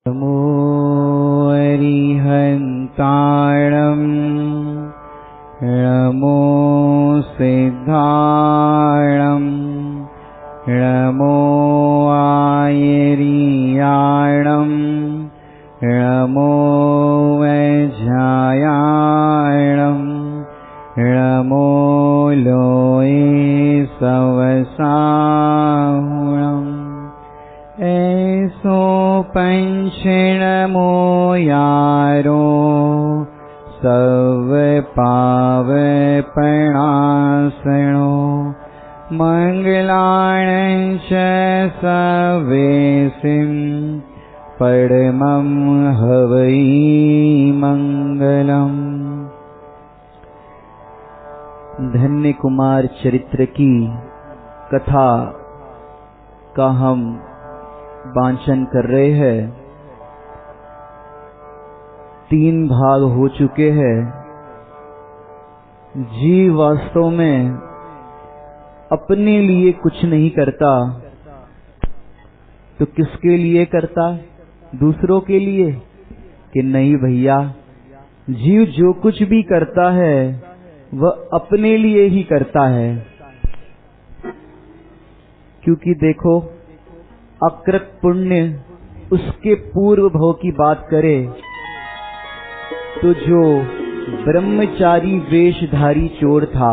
नमो अरिहन्ताणं नमो सिद्धाणं नमो आयर्याणं नमो वज्रायाणं नमो लोये सवसाहुणम् ऐसो पंचनमो यारो सब पाव प्रणासनो मंगलाणं च सवेसिं परमं हवै मंगलम्। धन्य कुमार चरित्र की कथा का हम वांचन कर रहे हैं। 3 भाग हो चुके हैं। जीव वास्तव में अपने लिए कुछ नहीं करता तो किसके लिए करता? दूसरों के लिए? कि नहीं भैया, जीव जो कुछ भी करता है वह अपने लिए ही करता है। क्योंकि देखो, अकृत पुण्य उसके पूर्व भव की बात करे तो जो ब्रह्मचारी वेशधारी चोर था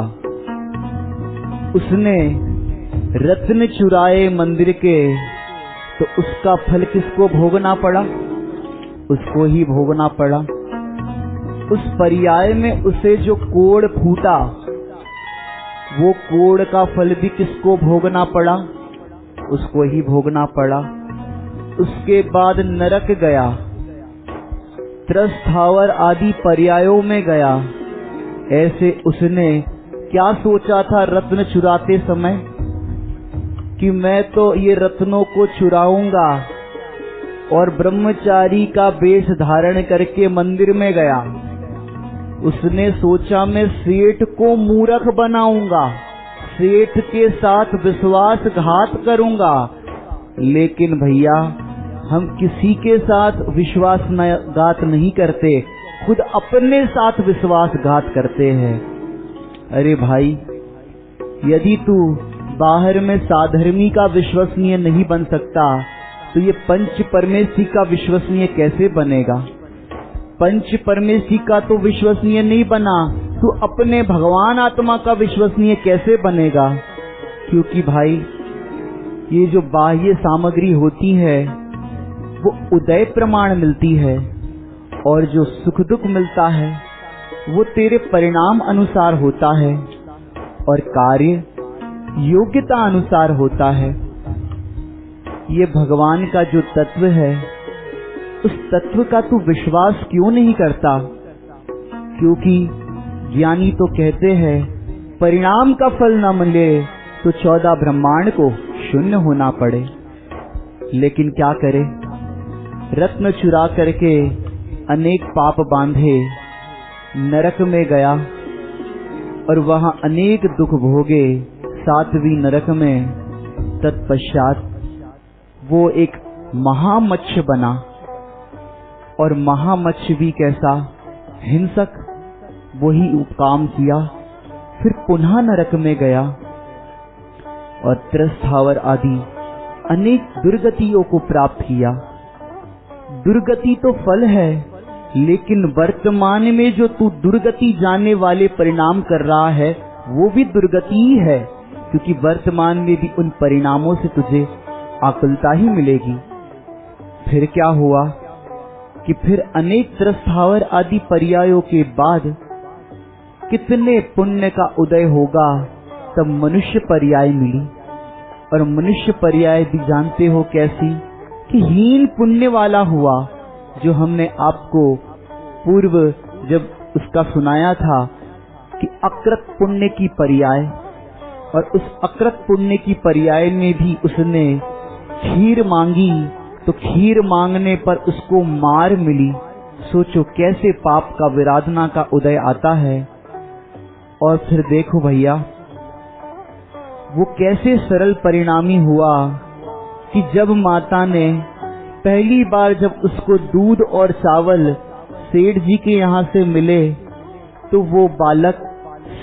उसने रत्न चुराए मंदिर के, तो उसका फल किसको भोगना पड़ा? उसको ही भोगना पड़ा। उस पर्याय में उसे जो कोड़ फूटा वो कोड़ का फल भी किसको भोगना पड़ा? उसको ही भोगना पड़ा। उसके बाद नरक गया, त्रस्थावर आदि पर्यायों में गया। ऐसे उसने क्या सोचा था रत्न चुराते समय कि मैं तो ये रत्नों को चुराऊंगा, और ब्रह्मचारी का वेश धारण करके मंदिर में गया। उसने सोचा मैं सेठ को मूर्ख बनाऊंगा, सेठ के साथ विश्वासघात करूंगा। लेकिन भैया, हम किसी के साथ विश्वासघात नहीं करते, खुद अपने साथ विश्वासघात करते हैं। अरे भाई, यदि तू बाहर में साधर्मी का विश्वसनीय नहीं बन सकता तो ये पंच परमेशी का विश्वसनीय कैसे बनेगा? पंच परमेशी का तो विश्वसनीय नहीं बना, तू अपने भगवान आत्मा का विश्वसनीय कैसे बनेगा? क्योंकि भाई, ये जो बाह्य सामग्री होती है वो उदय प्रमाण मिलती है, और जो सुख दुख मिलता है वो तेरे परिणाम अनुसार होता है और कार्य योग्यता अनुसार होता है। ये भगवान का जो तत्व है, उस तत्व का तू विश्वास क्यों नहीं करता? क्योंकि ज्ञानी तो कहते हैं परिणाम का फल न मिले तो 14 ब्रह्मांड को शून्य होना पड़े। लेकिन क्या करे, रत्न चुरा करके अनेक पाप बांधे, नरक में गया और वहां अनेक दुख भोगे 7वीं नरक में। तत्पश्चात वो एक महामच्छ बना, और महामच्छ भी कैसा हिंसक, वही काम किया। फिर पुनः नरक में गया और त्रस्थावर आदि अनेक दुर्गतियों को प्राप्त किया। दुर्गति तो फल है, लेकिन वर्तमान में जो तू दुर्गति जाने वाले परिणाम कर रहा है वो भी दुर्गति ही है, क्योंकि वर्तमान में भी उन परिणामों से तुझे आकुलता ही मिलेगी। फिर क्या हुआ कि फिर अनेक त्रस्थावर आदि पर्यायों के बाद कितने पुण्य का उदय होगा तब मनुष्य पर्याय मिली। और मनुष्य पर्याय भी जानते हो कैसी, कि हीन पुण्य वाला हुआ। जो हमने आपको पूर्व जब उसका सुनाया था कि अकृत पुण्य की पर्याय, और उस अकृत पुण्य की पर्याय में भी उसने खीर मांगी तो खीर मांगने पर उसको मार मिली। सोचो कैसे पाप का विराधना का उदय आता है। और फिर देखो भैया, वो कैसे सरल परिणामी हुआ कि जब माता ने पहली बार जब उसको दूध और चावल सेठ जी के यहाँ से मिले तो वो बालक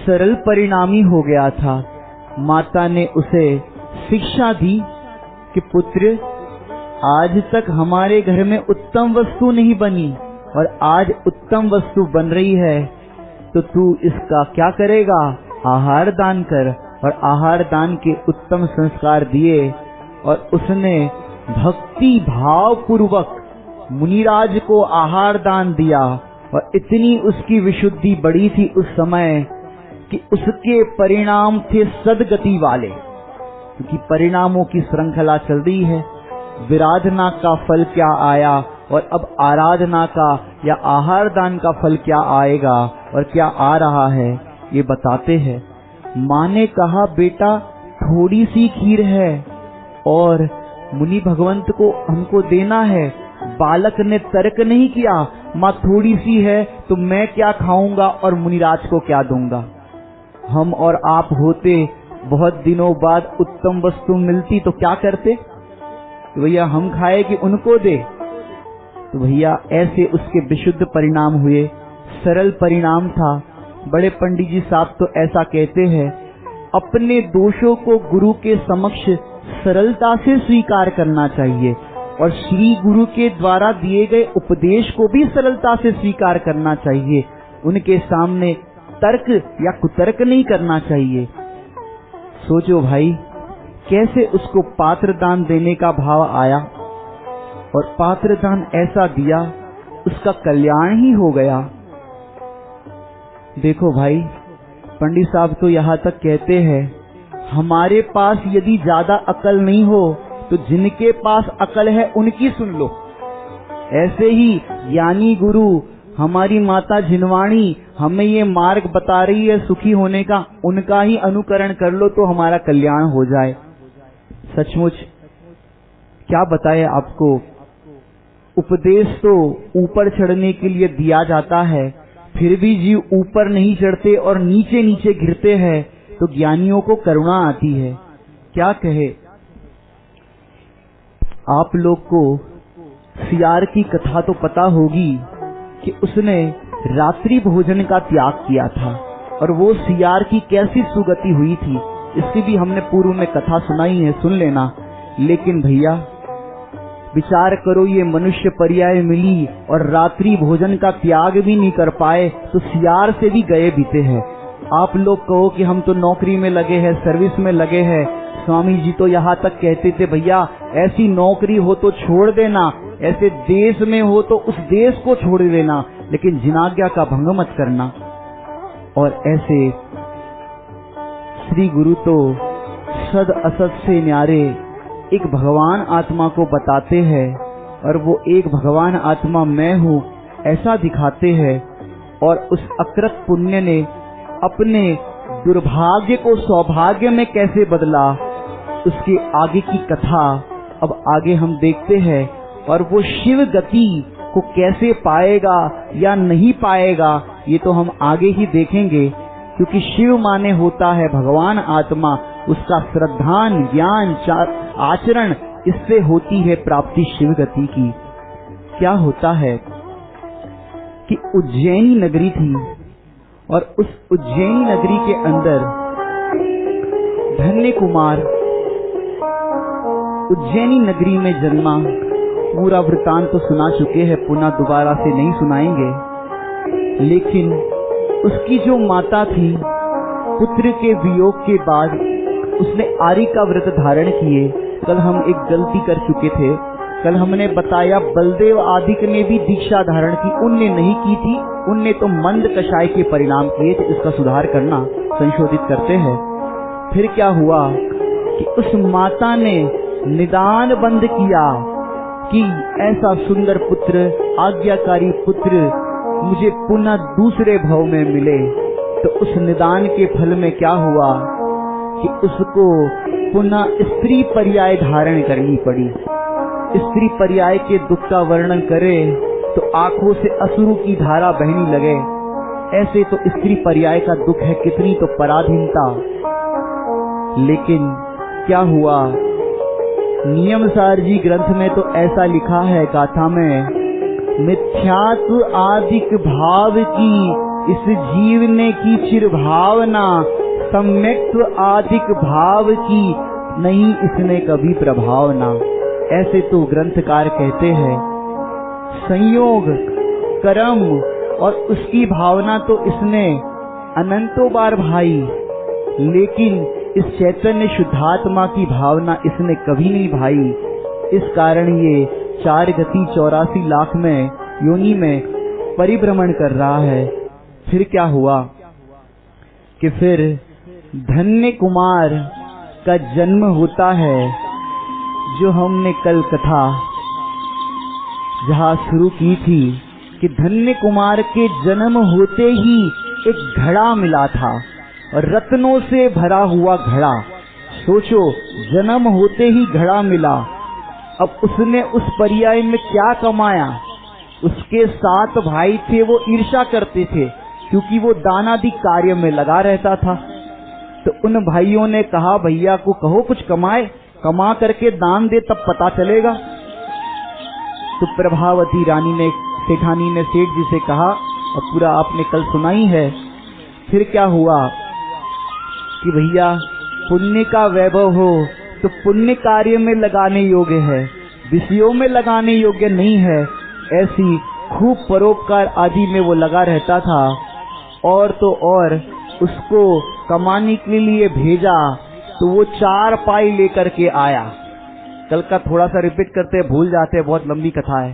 सरल परिणामी हो गया था। माता ने उसे शिक्षा दी कि पुत्र, आज तक हमारे घर में उत्तम वस्तु नहीं बनी और आज उत्तम वस्तु बन रही है, तो तू इसका क्या करेगा? आहार दान कर। और आहार दान के उत्तम संस्कार दिए और उसने भक्ति भाव पूर्वक मुनिराज को आहार दान दिया। और इतनी उसकी विशुद्धि बढ़ी थी उस समय कि उसके परिणाम थे सदगति वाले, क्योंकि परिणामों की श्रृंखला चल रही है। विराधना का फल क्या आया और अब आराधना का या आहार दान का फल क्या आएगा और क्या आ रहा है, ये बताते हैं। माँ ने कहा, बेटा थोड़ी सी खीर है और मुनि भगवंत को हमको देना है। बालक ने तर्क नहीं किया, माँ थोड़ी सी है तो मैं क्या खाऊंगा और मुनिराज को क्या दूंगा। हम और आप होते, बहुत दिनों बाद उत्तम वस्तु मिलती तो क्या करते? तो भैया हम खाए कि उनको दे? तो भैया ऐसे उसके विशुद्ध परिणाम हुए, सरल परिणाम था। बड़े पंडित जी साहब तो ऐसा कहते हैं, अपने दोषों को गुरु के समक्ष सरलता से स्वीकार करना चाहिए और श्री गुरु के द्वारा दिए गए उपदेश को भी सरलता से स्वीकार करना चाहिए। उनके सामने तर्क या कुतर्क नहीं करना चाहिए। सोचो भाई, कैसे उसको पात्र दान देने का भाव आया और पात्र दान ऐसा दिया, उसका कल्याण ही हो गया। देखो भाई, पंडित साहब तो यहाँ तक कहते हैं, हमारे पास यदि ज्यादा अकल नहीं हो तो जिनके पास अकल है उनकी सुन लो। ऐसे ही ज्ञानी गुरु हमारी माता जिनवाणी हमें ये मार्ग बता रही है सुखी होने का, उनका ही अनुकरण कर लो तो हमारा कल्याण हो जाए। सचमुच क्या बताए आपको, उपदेश तो ऊपर चढ़ने के लिए दिया जाता है, फिर भी जीव ऊपर नहीं चढ़ते और नीचे नीचे गिरते हैं, तो ज्ञानियों को करुणा आती है। क्या कहे, आप लोग को सियार की कथा तो पता होगी कि उसने रात्रि भोजन का त्याग किया था और वो सियार की कैसी सुगति हुई थी, इसकी भी हमने पूर्व में कथा सुनाई है, सुन लेना। लेकिन भैया विचार करो, ये मनुष्य पर्याय मिली और रात्रि भोजन का त्याग भी नहीं कर पाए तो सियार से भी गए बीते हैं। आप लोग कहो कि हम तो नौकरी में लगे हैं, सर्विस में लगे हैं। स्वामी जी तो यहाँ तक कहते थे, भैया ऐसी नौकरी हो तो छोड़ देना, ऐसे देश में हो तो उस देश को छोड़ देना, लेकिन जिनाज्ञा का भंग मत करना। और ऐसे श्री गुरु तो सद असत से न्यारे एक भगवान आत्मा को बताते हैं और वो एक भगवान आत्मा मैं हूँ ऐसा दिखाते हैं। और उस अकृत पुण्य ने अपने दुर्भाग्य को सौभाग्य में कैसे बदला, उसके आगे की कथा अब आगे हम देखते हैं। और वो शिव गति को कैसे पाएगा या नहीं पाएगा, ये तो हम आगे ही देखेंगे, क्योंकि शिव माने होता है भगवान आत्मा। उसका श्रद्धान ज्ञान आचरण, इससे होती है प्राप्ति शिव गति की। क्या होता है कि उज्जैनी नगरी थी और उस उज्जैनी नगरी के अंदर धन्य कुमार उज्जैनी नगरी में जन्मा। पूरा वृतांत तो सुना चुके हैं, पुनः दोबारा से नहीं सुनाएंगे। लेकिन उसकी जो माता थी, पुत्र के वियोग के बाद उसने आर्य का व्रत धारण किए। कल हम एक गलती कर चुके थे, कल हमने बताया बलदेव आदिक ने भी दीक्षा धारण की, उनने नहीं की थी, उनने तो मंद कषाय के परिणाम किए थे। इसका सुधार करना, संशोधित करते हैं। फिर क्या हुआ कि उस माता ने निदान बंद किया कि ऐसा सुंदर पुत्र, आज्ञाकारी पुत्र मुझे पुनः दूसरे भाव में मिले। तो उस निदान के फल में क्या हुआ कि उसको पुनः स्त्री पर्याय धारण करनी पड़ी। स्त्री पर्याय के दुख का वर्णन करे तो आंखों से अश्रु की धारा बहने लगे। ऐसे तो स्त्री पर्याय का दुख है, कितनी तो पराधीनता। लेकिन क्या हुआ नियमसार जी ग्रंथ में तो ऐसा लिखा है गाथा में, मिथ्यात्व आदिक भाव की इस जीव ने की चिर भावना, सम्यक्त्व आदिक भाव की नहीं इसने कभी प्रभावना। ऐसे तो ग्रंथकार कहते हैं। संयोग, कर्म और उसकी भावना तो इसने अनंतों बार भाई, लेकिन इस चैतन्य शुद्धात्मा की भावना इसने कभी नहीं भाई। इस कारण ये 4 गति 84 लाख में योनि में परिभ्रमण कर रहा है। फिर क्या हुआ कि फिर धन्य कुमार का जन्म होता है, जो हमने कल कथा जहां शुरू की थी कि धन्य कुमार के जन्म होते ही एक घड़ा मिला था, और रत्नों से भरा हुआ घड़ा। सोचो, जन्म होते ही घड़ा मिला। अब उसने उस पर्याय में क्या कमाया? उसके 7 भाई थे, वो ईर्ष्या करते थे क्योंकि वो दानादि कार्य में लगा रहता था। तो उन भाइयों ने कहा, भैया को कहो कुछ कमाए, कमा करके दान दे, तब पता चलेगा। तो प्रभावती रानी ने, सेठानी ने सेठ जी से कहा, और पूरा आपने कल सुनाई है। फिर क्या हुआ कि भैया पुण्य का वैभव हो तो पुण्य कार्य में लगाने योग्य है, विषयों में लगाने योग्य नहीं है। ऐसी खूब परोपकार आदि में वो लगा रहता था। और तो और उसको कमाने के लिए भेजा तो वो 4 पाई लेकर के आया। कल का थोड़ा सा रिपीट करते हैं, भूल जाते हैं, बहुत लंबी कथा है।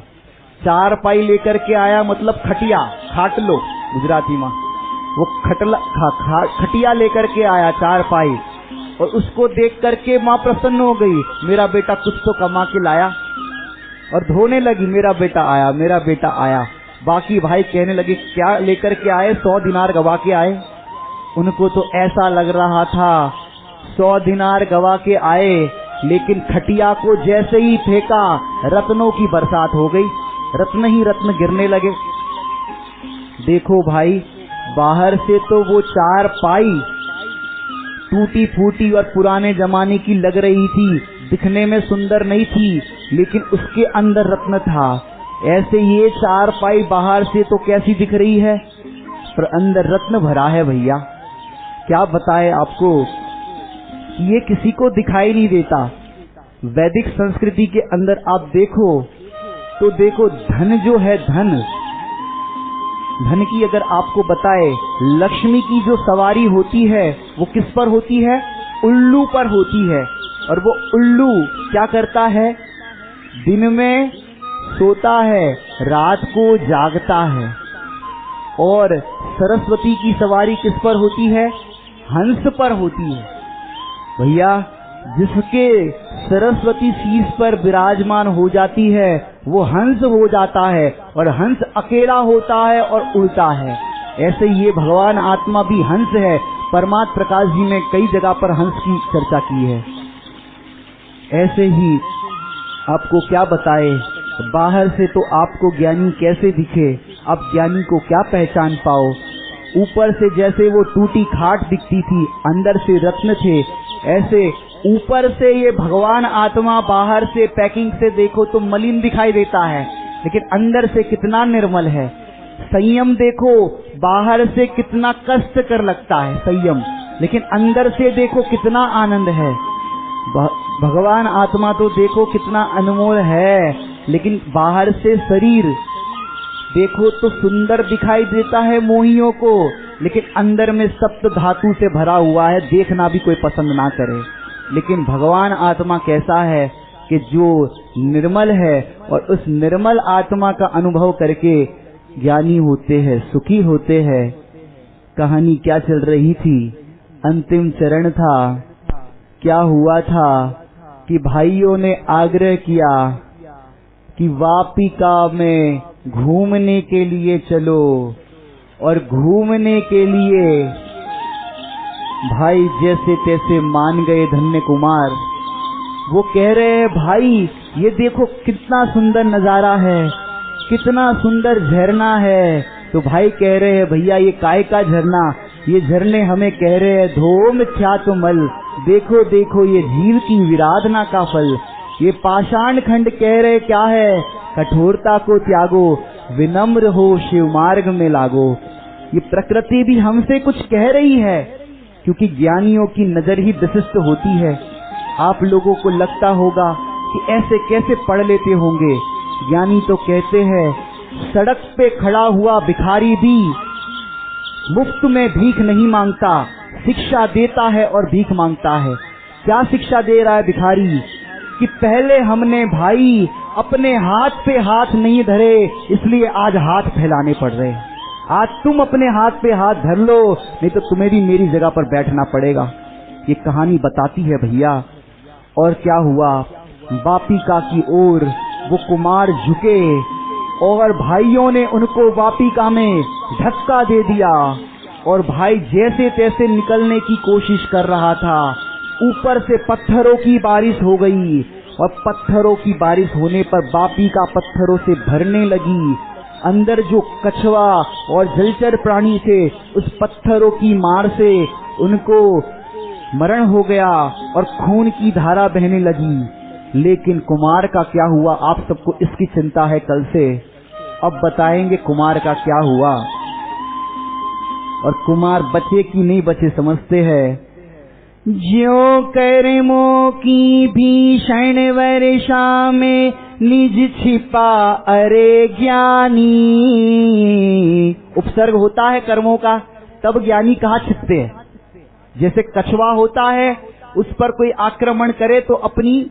4 पाई लेकर के आया मतलब खटिया, खाटलो गुजराती में। वो खटिया लेकर के आया 4 पाई, और उसको देख करके माँ प्रसन्न हो गई, मेरा बेटा कुछ तो कमा के लाया। और धोने लगी, मेरा बेटा आया, मेरा बेटा आया। बाकी भाई कहने लगे, क्या लेकर के आए? 100 दिनार गवा के आए। उनको तो ऐसा लग रहा था 100 दिनार गवा के आए, लेकिन खटिया को जैसे ही फेंका रत्नों की बरसात हो गई, रत्न ही रत्न गिरने लगे। देखो भाई, बाहर से तो वो 4 पाई टूटी फूटी और पुराने जमाने की लग रही थी, दिखने में सुंदर नहीं थी, लेकिन उसके अंदर रत्न था। ऐसे ये 4 पाई बाहर से तो कैसी दिख रही है, पर अंदर रत्न भरा है भैया। क्या बताए आपको, ये किसी को दिखाई नहीं देता। वैदिक संस्कृति के अंदर आप देखो तो देखो, धन जो है, धन की अगर आपको बताए, लक्ष्मी की जो सवारी होती है वो किस पर होती है? उल्लू पर होती है। और वो उल्लू क्या करता है? दिन में सोता है, रात को जागता है। और सरस्वती की सवारी किस पर होती है? हंस पर होती है। भैया, जिसके सरस्वती शीश पर विराजमान हो जाती है वो हंस हो जाता है, और हंस अकेला होता है और उड़ता है। ऐसे ये भगवान आत्मा भी हंस है। परमात्मा प्रकाश जी ने कई जगह पर हंस की चर्चा की है। ऐसे ही आपको क्या बताए, बाहर से तो आपको ज्ञानी कैसे दिखे, आप ज्ञानी को क्या पहचान पाओ। ऊपर से जैसे वो टूटी खाट दिखती थी, अंदर से रत्न थे। ऐसे ऊपर से ये भगवान आत्मा बाहर से पैकिंग से देखो तो मलिन दिखाई देता है, लेकिन अंदर से कितना निर्मल है। संयम देखो, बाहर से कितना कष्ट कर लगता है संयम, लेकिन अंदर से देखो कितना आनंद है। भगवान आत्मा तो देखो कितना अनमोल है, लेकिन बाहर से शरीर देखो तो सुंदर दिखाई देता है मोहियों को, लेकिन अंदर में सप्त धातु से भरा हुआ है, देखना भी कोई पसंद ना करे। लेकिन भगवान आत्मा कैसा है कि जो निर्मल है, और उस निर्मल आत्मा का अनुभव करके ज्ञानी होते हैं, सुखी होते हैं। कहानी क्या चल रही थी? अंतिम चरण था। क्या हुआ था कि भाइयों ने आग्रह किया कि वापिका में घूमने के लिए चलो, और घूमने के लिए भाई जैसे तैसे मान गए धन्य कुमार। वो कह रहे हैं, भाई ये देखो कितना सुंदर नजारा है, कितना सुंदर झरना है। तो भाई कह रहे हैं, भैया ये काय का झरना? ये झरने हमें कह रहे हैं, धोम ख्यात मल, देखो देखो ये जीव की विराधना का फल। ये पाषाण खंड कह रहे क्या है, कठोरता को त्यागो, विनम्र हो, शिव मार्ग में लागो। ये प्रकृति भी हमसे कुछ कह रही है, क्योंकि ज्ञानियों की नजर ही विशिष्ट होती है। आप लोगों को लगता होगा कि ऐसे कैसे पढ़ लेते होंगे। ज्ञानी तो कहते हैं, सड़क पे खड़ा हुआ भिखारी भी मुफ्त में भीख नहीं मांगता, शिक्षा देता है और भीख मांगता है। क्या शिक्षा दे रहा है भिखारी? कि पहले हमने भाई अपने हाथ पे हाथ नहीं धरे, इसलिए आज हाथ फैलाने पड़ रहे हैं। आज तुम अपने हाथ पे हाथ धर लो, नहीं तो तुम्हें भी मेरी जगह पर बैठना पड़ेगा। ये कहानी बताती है भैया। और क्या हुआ, वापिका की ओर वो कुमार झुके और भाइयों ने उनको वापिका में धक्का दे दिया, और भाई जैसे तैसे निकलने की कोशिश कर रहा था। ऊपर से पत्थरों की बारिश हो गई, और पत्थरों की बारिश होने पर वापिका पत्थरों से भरने लगी। अंदर जो कछुआ और जलचर प्राणी थे, उस पत्थरों की मार से उनको मरण हो गया और खून की धारा बहने लगी। लेकिन कुमार का क्या हुआ, आप सबको इसकी चिंता है कल से। अब बताएंगे कुमार का क्या हुआ। और कुमार बचे कि नहीं बचे समझते हैं। ज्यों कर्मों की भीषण वर्षा में निज छिपा अरे ज्ञानी। उपसर्ग होता है कर्मों का, तब ज्ञानी कहाँ छिपते हैं। जैसे कछुआ होता है, उस पर कोई आक्रमण करे तो अपनी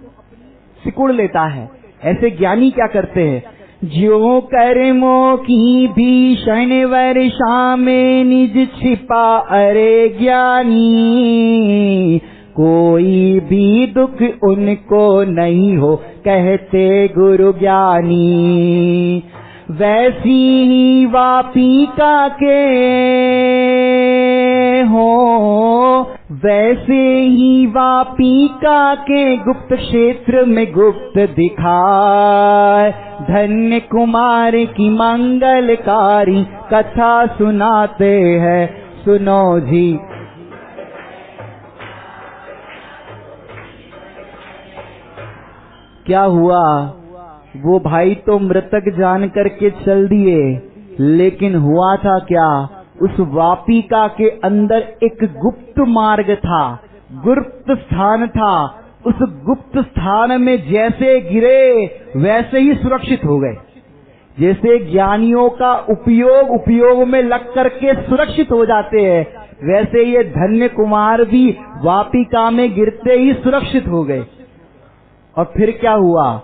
सिकुड़ लेता है, ऐसे ज्ञानी क्या करते हैं। ज्यों कर्मों की भीषण वर्षा में निज छिपा अरे ज्ञानी। कोई भी दुख उनको नहीं हो कहते गुरु ज्ञानी। वैसी ही वापिका के हो, वैसे ही वापिका के गुप्त क्षेत्र में गुप्त दिखाए। धन्य कुमार की मंगलकारी कथा सुनाते हैं, सुनो जी। क्या हुआ, वो भाई तो मृतक जान करके चल दिए, लेकिन हुआ था क्या, उस वापिका के अंदर एक गुप्त मार्ग था, गुप्त स्थान था। उस गुप्त स्थान में जैसे गिरे वैसे ही सुरक्षित हो गए। जैसे ज्ञानियों का उपयोग में लग करके सुरक्षित हो जाते हैं, वैसे ये धन्य कुमार भी वापिका में गिरते ही सुरक्षित हो गए। और फिर क्या हुआ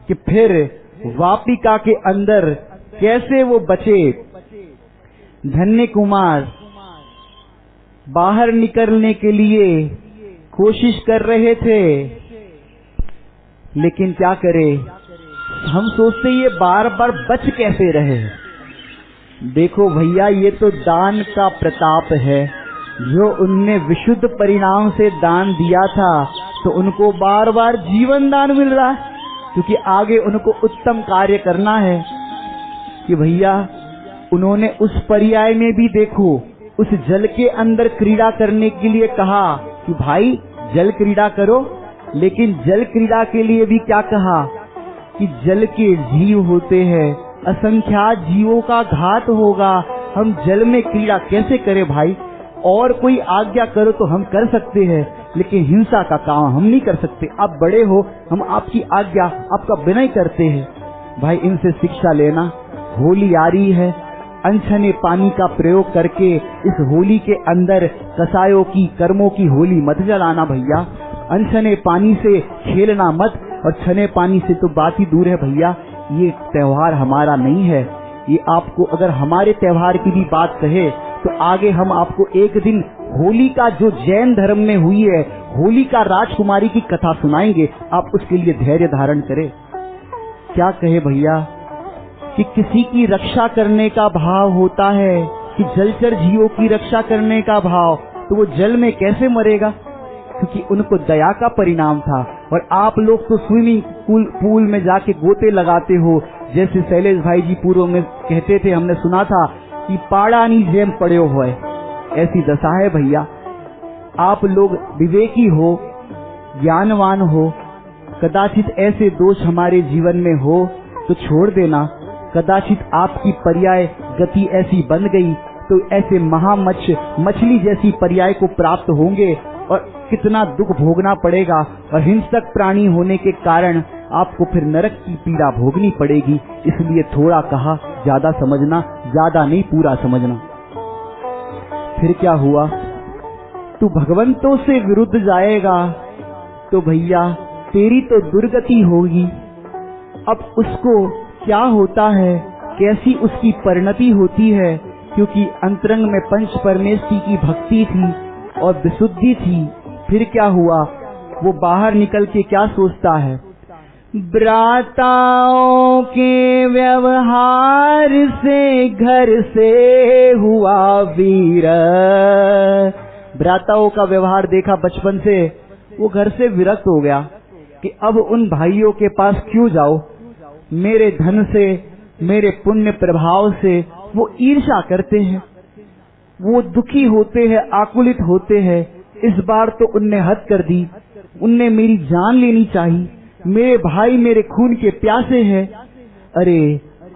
कि फिर वापिका के अंदर कैसे वो बचे। धन्य कुमार बाहर निकलने के लिए कोशिश कर रहे थे, लेकिन क्या करे, हम सोचते ये बार बार बच कैसे रहे। देखो भैया, ये तो दान का प्रताप है। जो उनने विशुद्ध परिणाम से दान दिया था, तो उनको बार बार जीवन दान मिल रहा है, क्योंकि आगे उनको उत्तम कार्य करना है। कि भैया उन्होंने उस पर्याय में भी देखो, उस जल के अंदर क्रीड़ा करने के लिए कहा कि भाई जल क्रीड़ा करो, लेकिन जल क्रीड़ा के लिए भी क्या कहा कि जल के जीव होते हैं, असंख्यात जीवों का घात होगा, हम जल में क्रीड़ा कैसे करें भाई। और कोई आज्ञा करो तो हम कर सकते हैं, लेकिन हिंसा का काम हम नहीं कर सकते। आप बड़े हो, हम आपकी आज्ञा आपका बिना ही करते हैं। भाई इनसे शिक्षा लेना। होली आ रही है, अनछने पानी का प्रयोग करके इस होली के अंदर कसायों की कर्मों की होली मत जलाना भैया। अनछने पानी से खेलना मत, और छने पानी से तो बात ही दूर है भैया। ये त्योहार हमारा नहीं है। ये आपको अगर हमारे त्योहार की भी बात कहे तो आगे हम आपको एक दिन होली का जो जैन धर्म में हुई है, होली का राजकुमारी की कथा सुनाएंगे। आप उसके लिए धैर्य धारण करें। क्या कहे भैया कि किसी की रक्षा करने का भाव होता है, कि जलचर जीवों की रक्षा करने का भाव, तो वो जल में कैसे मरेगा, क्योंकि उनको दया का परिणाम था। और आप लोग तो स्विमिंग पूल में जाके गोते लगाते हो, जैसे शैलेश भाई जी पूर्व में कहते थे, हमने सुना था कि पाड़ानी जेम पड़े हो। ऐसी दशा है भैया। आप लोग विवेकी हो, ज्ञानवान हो, कदाचित ऐसे दोष हमारे जीवन में हो तो छोड़ देना। कदाचित आपकी पर्याय गति ऐसी बन गई तो ऐसे मछली जैसी पर्याय को प्राप्त होंगे और कितना दुख भोगना पड़ेगा और हिंसक प्राणी होने के कारण आपको फिर नरक की पीड़ा भोगनी पड़ेगी। इसलिए थोड़ा कहा, ज्यादा समझना, ज्यादा नहीं पूरा समझना। फिर क्या हुआ? तू भगवंतों से विरुद्ध जाएगा तो भैया तेरी तो दुर्गति होगी। अब उसको क्या होता है, कैसी उसकी परिणति होती है, क्योंकि अंतरंग में पंच परमेष्ठी की भक्ति थी और विशुद्धि थी। फिर क्या हुआ? वो बाहर निकल के क्या सोचता है? भ्राताओं के व्यवहार से घर से हुआ वीर। भ्राताओं का व्यवहार देखा बचपन से, वो घर से विरक्त हो गया कि अब उन भाइयों के पास क्यों जाओ। मेरे धन से, मेरे पुण्य प्रभाव से वो ईर्ष्या करते हैं, वो दुखी होते हैं, आकुलित होते हैं। इस बार तो उनने हद कर दी, उनने मेरी जान लेनी चाहिए। मेरे भाई मेरे खून के प्यासे हैं। अरे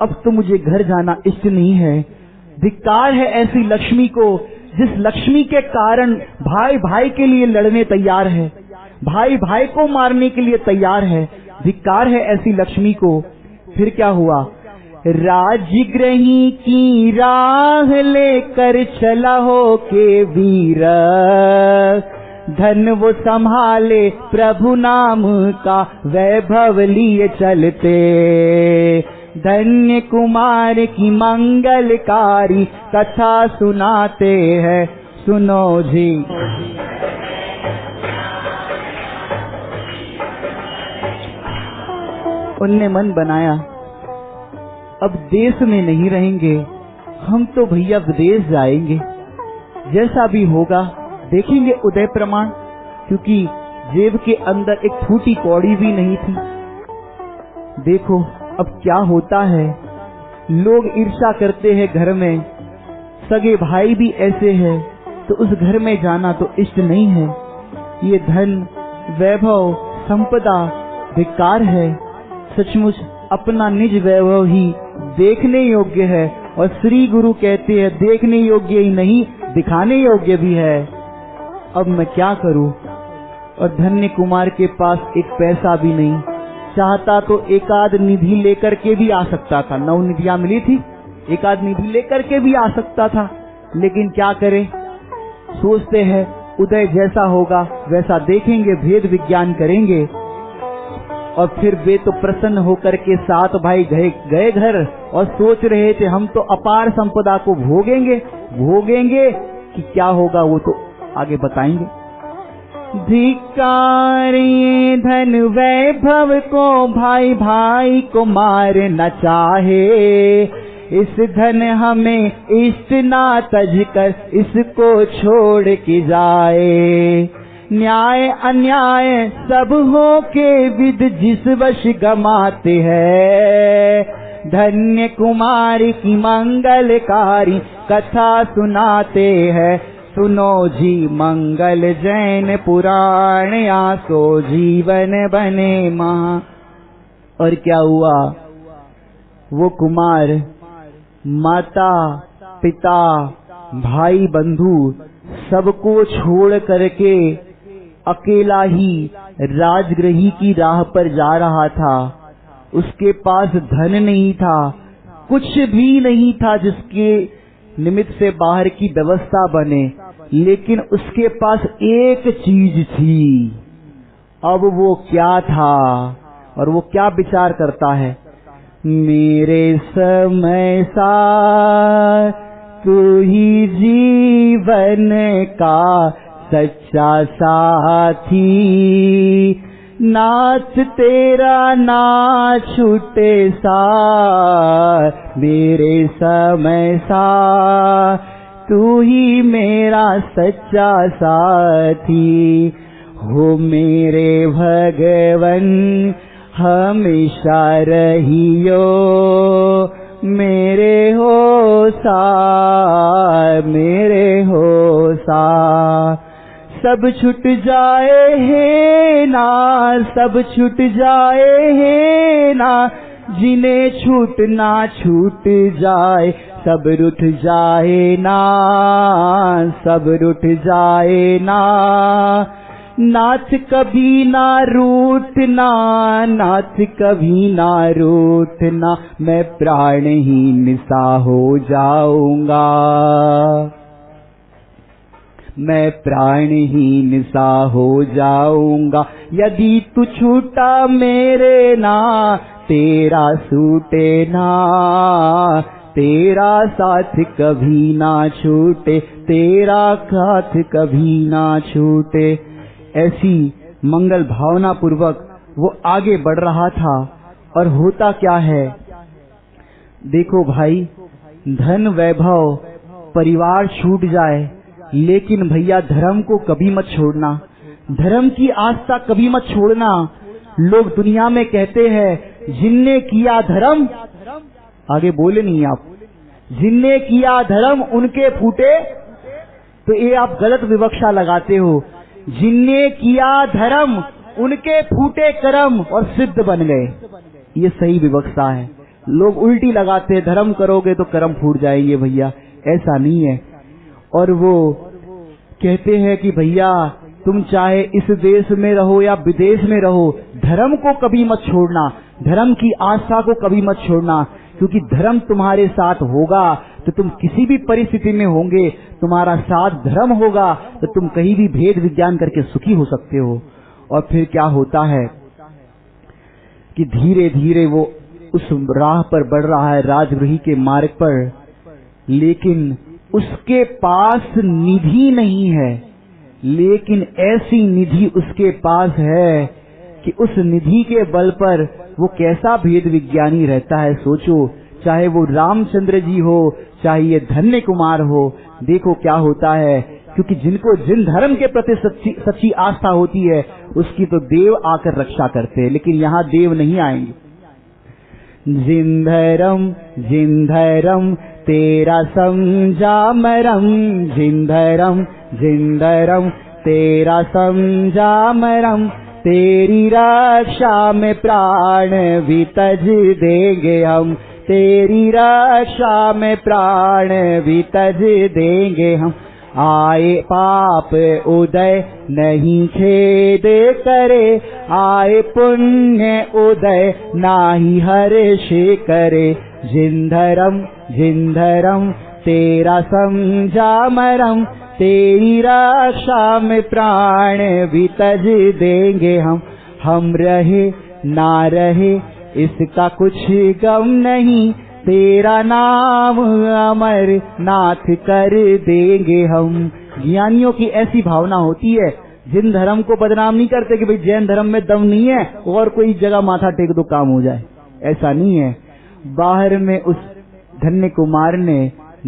अब तो मुझे घर जाना इष्ट नहीं है। धिक्कार है ऐसी लक्ष्मी को जिस लक्ष्मी के कारण भाई भाई के लिए लड़ने तैयार है, भाई भाई को मारने के लिए तैयार है। धिक्कार है ऐसी लक्ष्मी को। फिर क्या हुआ? राजगृही की राह लेकर चला हो के वीर, धन वो संभाले प्रभु नाम का वैभव लिए चलते। धन्य कुमार की मंगलकारी कथा सुनाते हैं, सुनो जी। उनने मन बनाया, अब देश में नहीं रहेंगे हम तो भैया विदेश जाएंगे। जैसा भी होगा देखेंगे उदय प्रमाण, क्योंकि जेब के अंदर एक फूटी कौड़ी भी नहीं थी। देखो अब क्या होता है, लोग ईर्ष्या करते हैं घर में, सगे भाई भी ऐसे हैं, तो उस घर में जाना तो इष्ट नहीं है। ये धन वैभव संपदा धिक्कार है। सचमुच अपना निज वैभव ही देखने योग्य है, और श्री गुरु कहते हैं देखने योग्य ही नहीं दिखाने योग्य भी है। अब मैं क्या करूं? और धन्य कुमार के पास एक पैसा भी नहीं। चाहता तो एकाध निधि लेकर के भी आ सकता था, 9 निधियां मिली थी, एकाध निधि लेकर के भी आ सकता था, लेकिन क्या करे? सोचते हैं उदय जैसा होगा वैसा देखेंगे, भेद विज्ञान करेंगे। और फिर वे तो प्रसन्न होकर के 7 भाई गए घर और सोच रहे थे हम तो अपार संपदा को भोगेंगे कि क्या होगा वो तो आगे बताएंगे। धिक्कार ये धन वैभव को भाई भाई को मार न चाहे, इस धन हमें इष्ट ना तज कर इसको छोड़ के जाए। न्याय अन्याय सब हो के विद जिस वश गमाते हैं, धन्य कुमारी की मंगलकारी कथा सुनाते हैं, सुनो जी मंगल जैन पुराण आसो जीवन बने महा। और क्या हुआ? वो कुमार माता पिता भाई बंधु सबको छोड़ करके अकेला ही राजगृही की राह पर जा रहा था। उसके पास धन नहीं था, कुछ भी नहीं था जिसके निमित्त से बाहर की व्यवस्था बने, लेकिन उसके पास एक चीज थी। अब वो क्या था और वो क्या विचार करता है? मेरे समय सा तू ही जीवन का सच्चा साथी, नाथ तेरा ना छूटे सा, मेरे समय सा तू ही मेरा सच्चा साथी। हो मेरे भगवन हमेशा रहियो, मेरे हो सा सब छूट जाए है ना, सब छूट जाए है ना, जिन्हें छूटना छूट जाए, सब रूठ जाए ना, सब रूठ जाए ना। नाथ कभी ना रूठना, नाथ कभी ना रूठना, मैं प्राणहीन सा हो जाऊंगा, मैं प्राणहीन सा हो जाऊंगा। यदि तू छूटा मेरे ना, तेरा छूटे ना, तेरा साथ कभी ना छूटे, तेरा साथ कभी ना छूटे। ऐसी मंगल भावना पूर्वक वो आगे बढ़ रहा था। और होता क्या है, देखो भाई, धन वैभव परिवार छूट जाए, लेकिन भैया धर्म को कभी मत छोड़ना, धर्म की आस्था कभी मत छोड़ना। लोग दुनिया में कहते हैं जिनने किया धर्म, आगे बोले नहीं आप, जिनने किया धर्म उनके फूटे, तो ये आप गलत विवक्षा लगाते हो। जिनने किया धर्म उनके फूटे कर्म और सिद्ध बन गए, ये सही विवक्षा है। लोग उल्टी लगाते हैं, धर्म करोगे तो कर्म फूट जाएंगे, भैया ऐसा नहीं है। और वो कहते हैं कि भैया तुम चाहे इस देश में रहो या विदेश में रहो, धर्म को कभी मत छोड़ना, धर्म की आस्था को कभी मत छोड़ना, क्योंकि धर्म तुम्हारे साथ होगा तो तुम किसी भी परिस्थिति में होंगे, तुम्हारा साथ धर्म होगा तो तुम कहीं भी भेद विज्ञान करके सुखी हो सकते हो। और फिर क्या होता है कि धीरे धीरे वो उस राह पर बढ़ रहा है, राजगृही के मार्ग पर, लेकिन उसके पास निधि नहीं है, लेकिन ऐसी निधि उसके पास है कि उस निधि के बल पर वो कैसा भेद विज्ञानी रहता है। सोचो, चाहे वो रामचंद्र जी हो, चाहे ये धन्य कुमार हो, देखो क्या होता है, क्योंकि जिनको जिन धर्म के प्रति सच्ची आस्था होती है उसकी तो देव आकर रक्षा करते हैं, लेकिन यहाँ देव नहीं आएंगे। जिन धर्म तेरा समझा मरम, जिन धर्म तेरा समझा मरम, तेरी रक्षा में प्राण भी तज देंगे हम, तेरी रक्षा में प्राण भी तज देंगे हम। आए पाप उदय नहीं खेद करे, आए पुण्य उदय नाही हर्ष करे। जिन धर्म तेरा समझा मरम, तेरी रक्षा में प्राण भी तज देंगे हम रहे ना रहे इसका कुछ गम नहीं, तेरा नाम अमर नाथ कर देंगे हम। ज्ञानियों की ऐसी भावना होती है, जिन धर्म को बदनाम नहीं करते कि भाई जैन धर्म में दम नहीं है और कोई जगह माथा टेक दो काम हो जाए, ऐसा नहीं है। बाहर में उस धन्य कुमार ने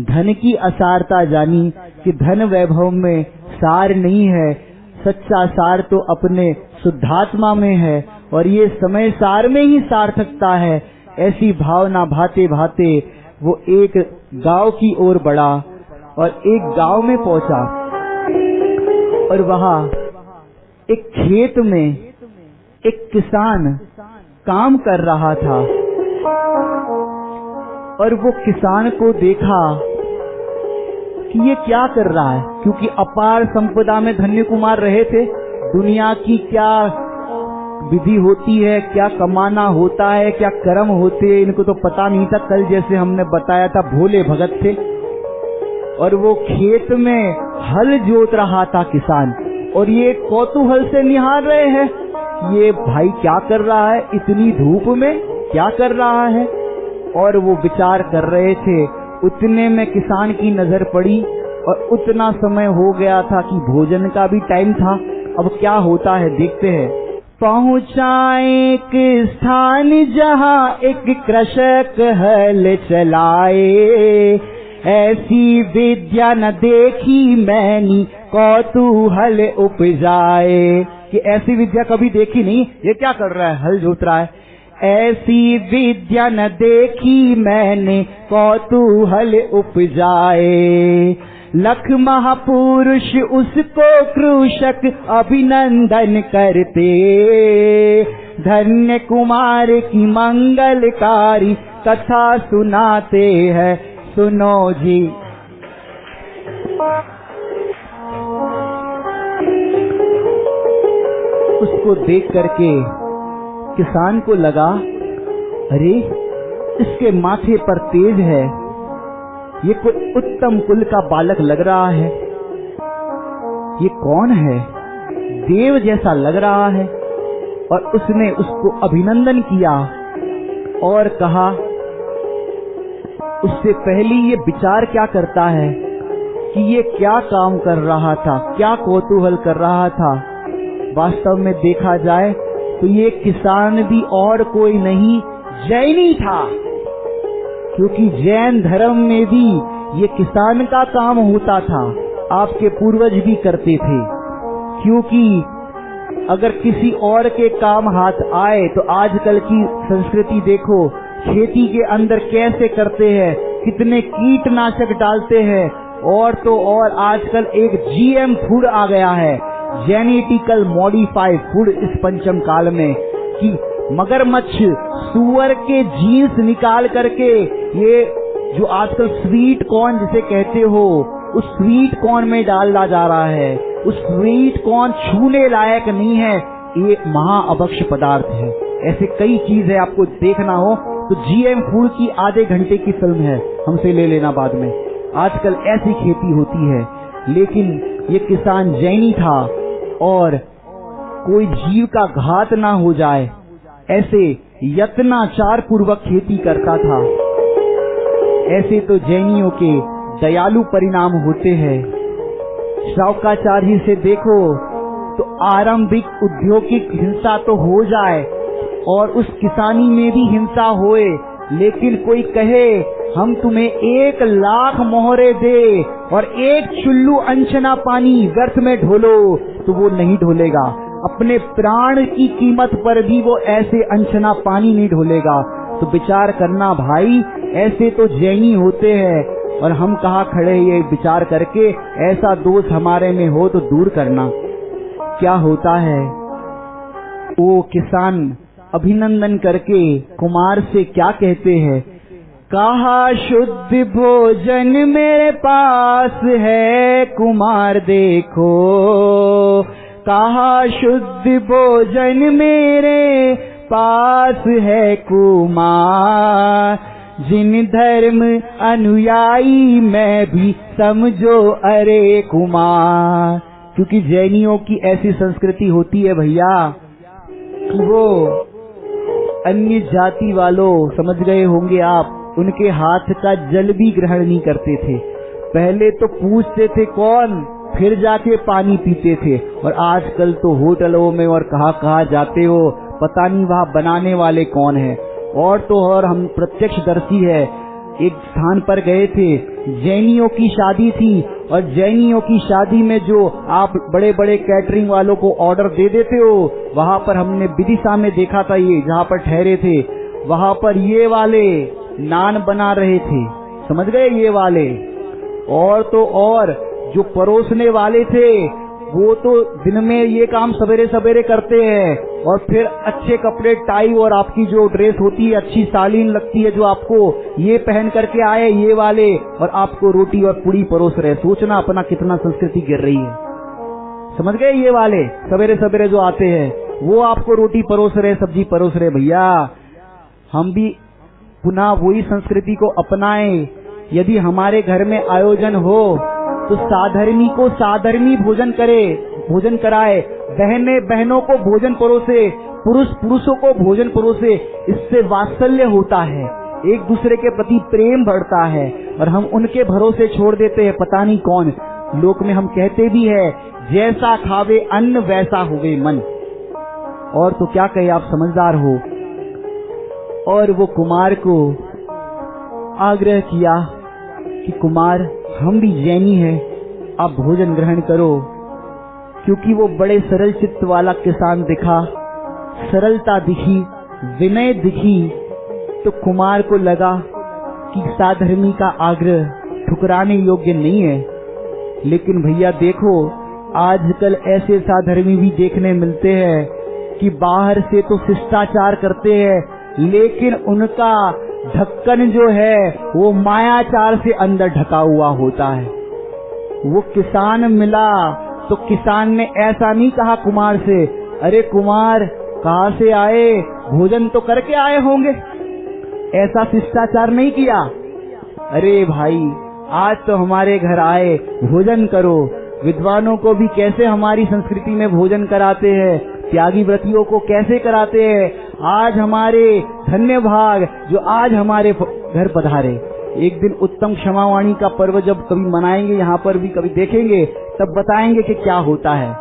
धन की असारता जानी कि धन वैभव में सार नहीं है, सच्चा सार तो अपने शुद्धात्मा में है और ये समय सार में ही सार्थकता है। ऐसी भावना भाते भाते वो एक गांव की ओर बढ़ा और एक गांव में पहुंचा और वहां एक खेत में एक किसान काम कर रहा था और वो किसान को देखा कि ये क्या कर रहा है, क्योंकि अपार संपदा में धन्य कुमार रहे थे। दुनिया की क्या विधि होती है, क्या कमाना होता है, क्या कर्म होते हैं, इनको तो पता नहीं था। कल जैसे हमने बताया था भोले भगत थे और वो खेत में हल जोत रहा था किसान, और ये कौतूहल से निहार रहे हैं ये भाई क्या कर रहा है, इतनी धूप में क्या कर रहा है। और वो विचार कर रहे थे, उतने में किसान की नजर पड़ी और उतना समय हो गया था कि भोजन का भी टाइम था। अब क्या होता है देखते हैं। पहुंचा एक स्थान जहां एक कृषक हल चलाए, ऐसी विद्या न देखी मैंने कौतूहल उपजाए। कि ऐसी विद्या कभी देखी नहीं, ये क्या कर रहा है, हल जोत रहा है। ऐसी विद्या न देखी मैंने कौतूहल उपजाए, लख महापुरुष उसको कृषक अभिनंदन करते, धन्य कुमार की मंगलकारी कथा सुनाते हैं, सुनो जी। उसको देख करके किसान को लगा, अरे इसके माथे पर तेज है, ये कोई उत्तम कुल का बालक लग रहा है, ये कौन है, देव जैसा लग रहा है। और उसने उसको अभिनंदन किया और कहा, उससे पहले ये विचार क्या करता है कि ये क्या काम कर रहा था, क्या कौतूहल कर रहा था। वास्तव में देखा जाए तो ये किसान भी और कोई नहीं, जैनी था, क्योंकि जैन धर्म में भी ये किसान का काम होता था, आपके पूर्वज भी करते थे। क्योंकि अगर किसी और के काम हाथ आए तो आजकल की संस्कृति देखो, खेती के अंदर कैसे करते हैं, कितने कीटनाशक डालते हैं, और तो और आजकल एक जीएम फूड आ गया है, जेनेटिकल मॉडिफाइड फूड, इस पंचम काल में, कि मगरमच्छ सुअर के जीन्स निकाल करके ये जो आजकल स्वीट कॉर्न जिसे कहते हो, उस स्वीट कॉर्न में डाला जा रहा है। उस स्वीट कॉर्न छूने लायक नहीं है, ये महाअभक्ष पदार्थ है। ऐसे कई चीज है, आपको देखना हो तो जीएम फूड की आधे घंटे की फिल्म है, हमसे ले लेना बाद में। आजकल ऐसी खेती होती है। लेकिन ये किसान जैनी था और कोई जीव का घात ना हो जाए ऐसे यत्नाचार पूर्वक खेती करता था। ऐसे तो जैनियों के दयालु परिणाम होते हैं। श्रावकाचार्य से देखो तो आरंभिक औद्योगिक हिंसा तो हो जाए और उस किसानी में भी हिंसा होए, लेकिन कोई कहे हम तुम्हें 1 लाख मोहरे दे और 1 चुल्लू अंशना पानी व्यर्थ में ढोलो, तो वो नहीं ढोलेगा। अपने प्राण की कीमत पर भी वो ऐसे अंशना पानी नहीं ढोलेगा। तो विचार करना भाई, ऐसे तो जैनी होते हैं और हम कहाँ खड़े ये विचार करके, ऐसा दोष हमारे में हो तो दूर करना। क्या होता है, वो किसान अभिनंदन करके कुमार से क्या कहते हैं, कहा शुद्ध भोजन मेरे पास है कुमार देखो, कहा शुद्ध भोजन मेरे पास है कुमार, जिन धर्म अनुयायी मैं भी समझो अरे कुमार। क्योंकि जैनियों की ऐसी संस्कृति होती है भैया कि वो अन्य जाति वालों, समझ गए होंगे आप, उनके हाथ का जल भी ग्रहण नहीं करते थे। पहले तो पूछते थे कौन, फिर जाके पानी पीते थे। और आजकल तो होटलों में और कहाँ जाते हो, पता नहीं वहाँ बनाने वाले कौन है। और तो और हम प्रत्यक्षदर्शी है, एक स्थान पर गए थे, जैनियों की शादी थी और जैनियों की शादी में जो आप बड़े बड़े कैटरिंग वालों को ऑर्डर दे देते हो, वहाँ पर हमने विदिशा में देखा था, ये जहाँ पर ठहरे थे वहाँ पर ये वाले नान बना रहे थे, समझ गए, ये वाले। और तो और जो परोसने वाले थे वो तो दिन में ये काम सवेरे सवेरे करते हैं और फिर अच्छे कपड़े, टाई और आपकी जो ड्रेस होती है अच्छी शालीन लगती है जो आपको, ये पहन करके आए ये वाले, और आपको रोटी और पूड़ी परोस रहे। सोचना अपना कितना संस्कृति गिर रही है, समझ गए। ये वाले सवेरे सवेरे जो आते हैं वो आपको रोटी परोस रहे, सब्जी परोस रहे। भैया हम भी पुनः वही संस्कृति को अपनाएं। यदि हमारे घर में आयोजन हो तो साधर्मी को साधर्मी भोजन करे, भोजन कराए, बहनें बहनों को भोजन परोसे, पुरुष पुरुषों को भोजन परोसे। इससे वात्सल्य होता है, एक दूसरे के प्रति प्रेम बढ़ता है। और हम उनके भरोसे छोड़ देते हैं पता नहीं कौन। लोक में हम कहते भी है, जैसा खावे अन्न वैसा होवे मन। और तो क्या कहे, आप समझदार हो। और वो कुमार को आग्रह किया कि कुमार हम भी जैनी हैं, आप भोजन ग्रहण करो। क्योंकि वो बड़े सरल चित्त वाला किसान दिखा, सरलता दिखी, विनय दिखी, तो कुमार को लगा कि साधर्मी का आग्रह ठुकराने योग्य नहीं है। लेकिन भैया देखो, आजकल ऐसे साधर्मी भी देखने मिलते हैं कि बाहर से तो शिष्टाचार करते हैं, लेकिन उनका ढक्कन जो है वो मायाचार से अंदर ढका हुआ होता है। वो किसान मिला तो किसान ने ऐसा नहीं कहा कुमार से, अरे कुमार कहाँ से आए, भोजन तो करके आए होंगे, ऐसा शिष्टाचार नहीं किया। अरे भाई आज तो हमारे घर आए, भोजन करो। विद्वानों को भी कैसे हमारी संस्कृति में भोजन कराते हैं, त्यागी व्रतियों को कैसे कराते हैं। आज हमारे धन्य भाग जो आज हमारे घर पधारे। एक दिन उत्तम क्षमावाणी का पर्व जब कभी मनाएंगे, यहाँ पर भी कभी देखेंगे, तब बताएंगे कि क्या होता है।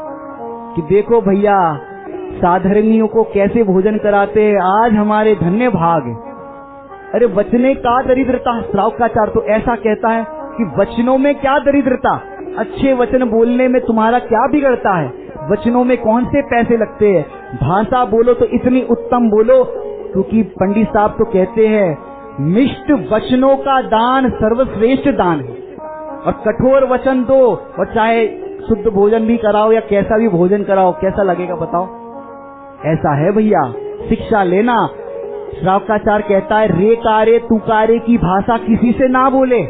कि देखो भैया साधर्मियों को कैसे भोजन कराते हैं, आज हमारे धन्य भाग। अरे वचने का दरिद्रता, श्रावकाचार्य तो ऐसा कहता है कि वचनों में क्या दरिद्रता, अच्छे वचन बोलने में तुम्हारा क्या बिगड़ता है, वचनों में कौन से पैसे लगते हैं, भाषा बोलो तो इतनी उत्तम बोलो। क्योंकि पंडित साहब तो कहते हैं मिष्ट वचनों का दान सर्वश्रेष्ठ दान है, और कठोर वचन दो और चाहे शुद्ध भोजन भी कराओ या कैसा भी भोजन कराओ, कैसा लगेगा बताओ। ऐसा है भैया, शिक्षा लेना। श्रावकाचार्य कहता है रे कारे तू कारे की भाषा किसी से ना बोले,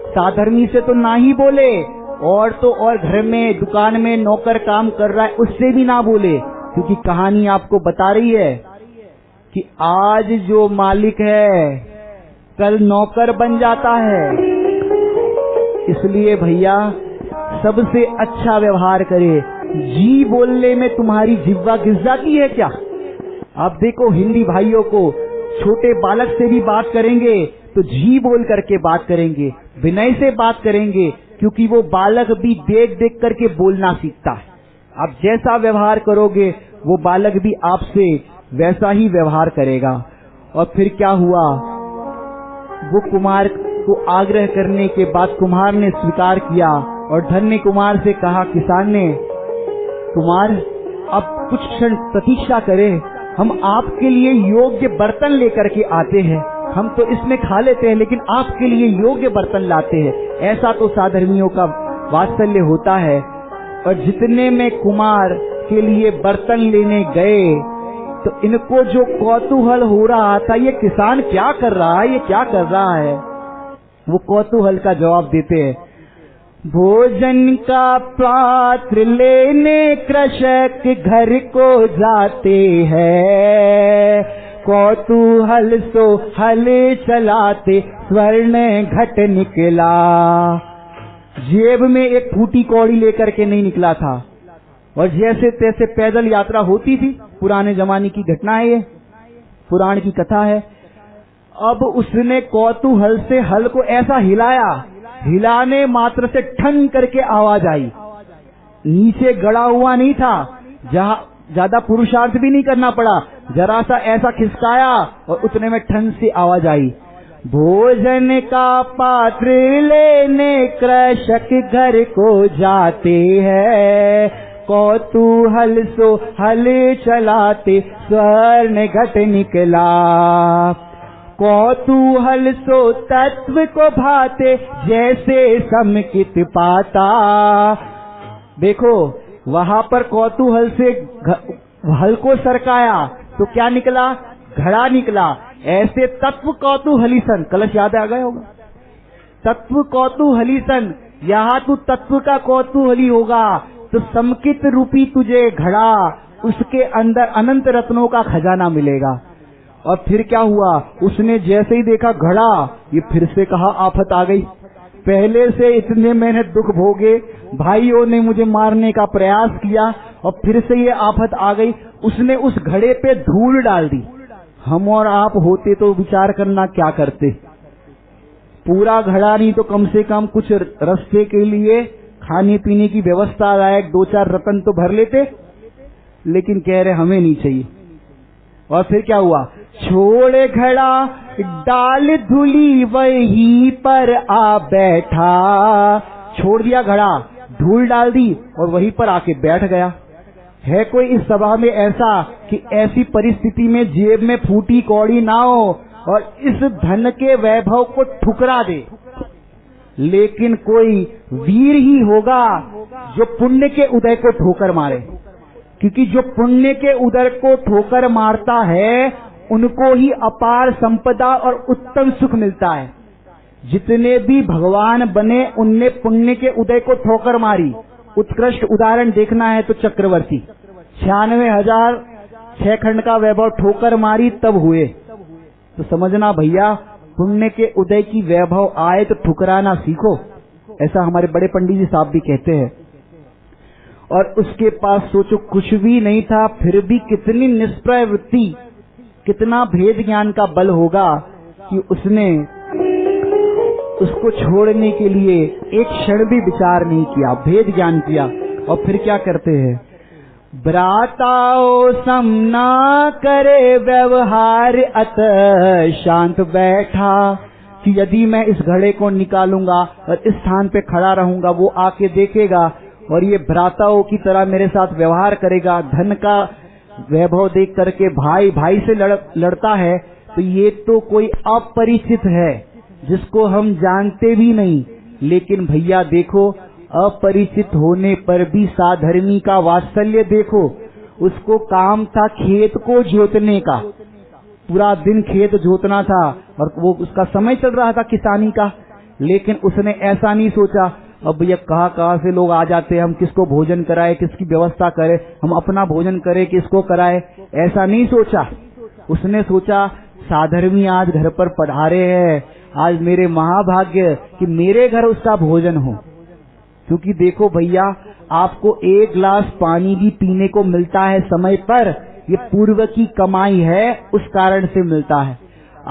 साधर्मी से तो ना ही बोले, और तो और घर में दुकान में नौकर काम कर रहा है उससे भी ना बोले। क्योंकि कहानी आपको बता रही है कि आज जो मालिक है कल नौकर बन जाता है। इसलिए भैया सबसे अच्छा व्यवहार करे। जी बोलने में तुम्हारी जिह्वा घिस जाती है क्या? आप देखो हिंदी भाइयों को, छोटे बालक से भी बात करेंगे तो जी बोल करके बात करेंगे, विनय से बात करेंगे, क्योंकि वो बालक भी देख देख करके बोलना सीखता है। आप जैसा व्यवहार करोगे वो बालक भी आपसे वैसा ही व्यवहार करेगा। और फिर क्या हुआ, वो कुमार को आग्रह करने के बाद कुम्हार ने स्वीकार किया और धन्य कुमार से कहा किसान ने, कुमार अब कुछ क्षण प्रतीक्षा करें, हम आपके लिए योग्य बर्तन लेकर के आते हैं। हम तो इसमें खा लेते हैं लेकिन आपके लिए योग्य बर्तन लाते हैं। ऐसा तो साधर्मियों का वात्सल्य होता है। और जितने में कुमार के लिए बर्तन लेने गए तो इनको जो कौतूहल हो रहा था, ये किसान क्या कर रहा है, ये क्या कर रहा है, वो कौतूहल का जवाब देते हैं। भोजन का पात्र लेने कृषक घर को जाते हैं, कौतूहल सो हल चलाते स्वर्ण घट निकला। जेब में एक फूटी कौड़ी लेकर के नहीं निकला था, और जैसे तैसे पैदल यात्रा होती थी। पुराने जमाने की घटना है, ये पुराण की कथा है। अब उसने कौतूहल से हल को ऐसा हिलाया, हिलाने मात्र से ठन करके आवाज आई। नीचे गड़ा हुआ नहीं था, जहां ज्यादा पुरुषार्थ भी नहीं करना पड़ा, जरा सा ऐसा खिसकाया और उतने में ठन से आवाज आई। भोजन का पात्र लेने कृषक घर को जाते हैं, कौतूहल सो हल चलाते स्वर्ण घट निकला। कौतूहल सो तत्व को भाते जैसे समकित पाता। देखो वहां पर कौतूहल से हल को सरकाया तो क्या निकला, घड़ा निकला। ऐसे तत्व कौतूहली सन, कलश याद आ गया होगा, तत्व कौतूहली सन। यहाँ तू तत्व का कौतूहली होगा तो समकित रूपी तुझे घड़ा, उसके अंदर अनंत रत्नों का खजाना मिलेगा। और फिर क्या हुआ, उसने जैसे ही देखा घड़ा, ये फिर से कहा आफत आ गई। पहले से इतने मैंने दुख भोगे, भाइयों ने मुझे मारने का प्रयास किया और फिर से ये आफत आ गई। उसने उस घड़े पे धूल डाल दी। हम और आप होते तो विचार करना क्या करते। पूरा घड़ा नहीं तो कम से कम कुछ रास्ते के लिए खाने पीने की व्यवस्था लायक 2-4 रत्न तो भर लेते, लेकिन कह रहे हमें नहीं चाहिए। और फिर क्या हुआ, छोड़े घड़ा डाल धूली वहीं पर आ बैठा। छोड़ दिया घड़ा, धूल डाल दी और वहीं पर आके बैठ गया। है कोई इस सभा में ऐसा कि ऐसी परिस्थिति में जेब में फूटी कौड़ी ना हो और इस धन के वैभव को ठुकरा दे? लेकिन कोई वीर ही होगा जो पुण्य के उदय को ठोकर मारे, क्योंकि जो पुण्य के उदय को ठोकर मारता है उनको ही अपार संपदा और उत्तम सुख मिलता है। जितने भी भगवान बने उनने पुण्य के उदय को ठोकर मारी। उत्कृष्ट उदाहरण देखना है तो चक्रवर्ती 96,000 6 खंड का वैभव ठोकर मारी तब हुए। तो समझना भैया, पुण्य के उदय की वैभव आए तो ठुकराना सीखो, ऐसा हमारे बड़े पंडित जी साहब भी कहते हैं। और उसके पास सोचो कुछ भी नहीं था, फिर भी कितनी निष्प्रय वृत्ति, कितना भेद ज्ञान का बल होगा कि उसने उसको छोड़ने के लिए एक क्षण भी विचार नहीं किया, भेद ज्ञान किया। और फिर क्या करते हैं, भ्राताओ सम ना करे व्यवहार अत शांत बैठा, कि यदि मैं इस घड़े को निकालूंगा और इस स्थान पे खड़ा रहूंगा, वो आके देखेगा और ये भ्राताओं की तरह मेरे साथ व्यवहार करेगा, धन का वैभव देख करके भाई भाई से लड़ता है, तो ये तो कोई अपरिचित है जिसको हम जानते भी नहीं। लेकिन भैया देखो, अपरिचित होने पर भी साधर्मी का वात्सल्य देखो। उसको काम था खेत को जोतने का, पूरा दिन खेत जोतना था और वो उसका समय चल रहा था किसानी का। लेकिन उसने ऐसा नहीं सोचा अब भैया कहाँ से लोग आ जाते हैं, हम किसको भोजन कराए, किसकी व्यवस्था करें, हम अपना भोजन करें किसको कराए, ऐसा नहीं सोचा। उसने सोचा साधर्मी आज घर पर पधारे हैं, आज मेरे महाभाग्य कि मेरे घर उसका भोजन हो। क्योंकि देखो भैया, आपको एक गिलास पानी भी पीने को मिलता है समय पर, ये पूर्व की कमाई है, उस कारण से मिलता है।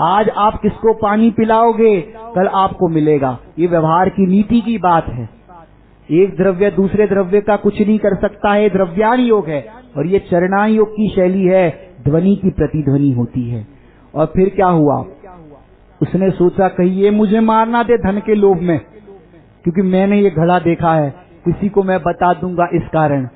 आज आप किसको पानी पिलाओगे, कल आपको मिलेगा। ये व्यवहार की नीति की बात है। एक द्रव्य दूसरे द्रव्य का कुछ नहीं कर सकता है, द्रव्यान योग है। और ये चरणान योग की शैली है, ध्वनि की प्रतिध्वनि होती है। और फिर क्या हुआ, उसने सोचा कहीं ये मुझे मारना दे धन के लोभ में, क्योंकि मैंने ये घड़ा देखा है, किसी को मैं बता दूंगा। इस कारण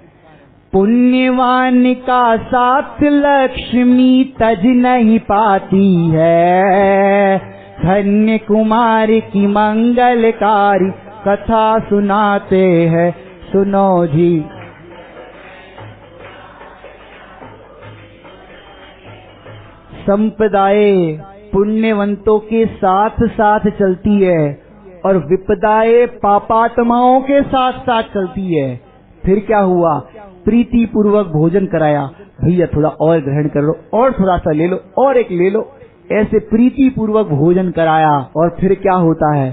पुण्यवान का साथ लक्ष्मी तज नहीं पाती है, धन्य कुमार की मंगलकारी कथा सुनाते हैं, सुनो जी। संपदाएं पुण्यवंतों के साथ साथ चलती है और विपदाएं पापात्माओं के साथ साथ चलती है। फिर क्या हुआ, प्रीति पूर्वक भोजन कराया, भैया थोड़ा और ग्रहण कर लो, और थोड़ा सा ले लो, और एक ले लो, ऐसे प्रीति पूर्वक भोजन कराया। और फिर क्या होता है,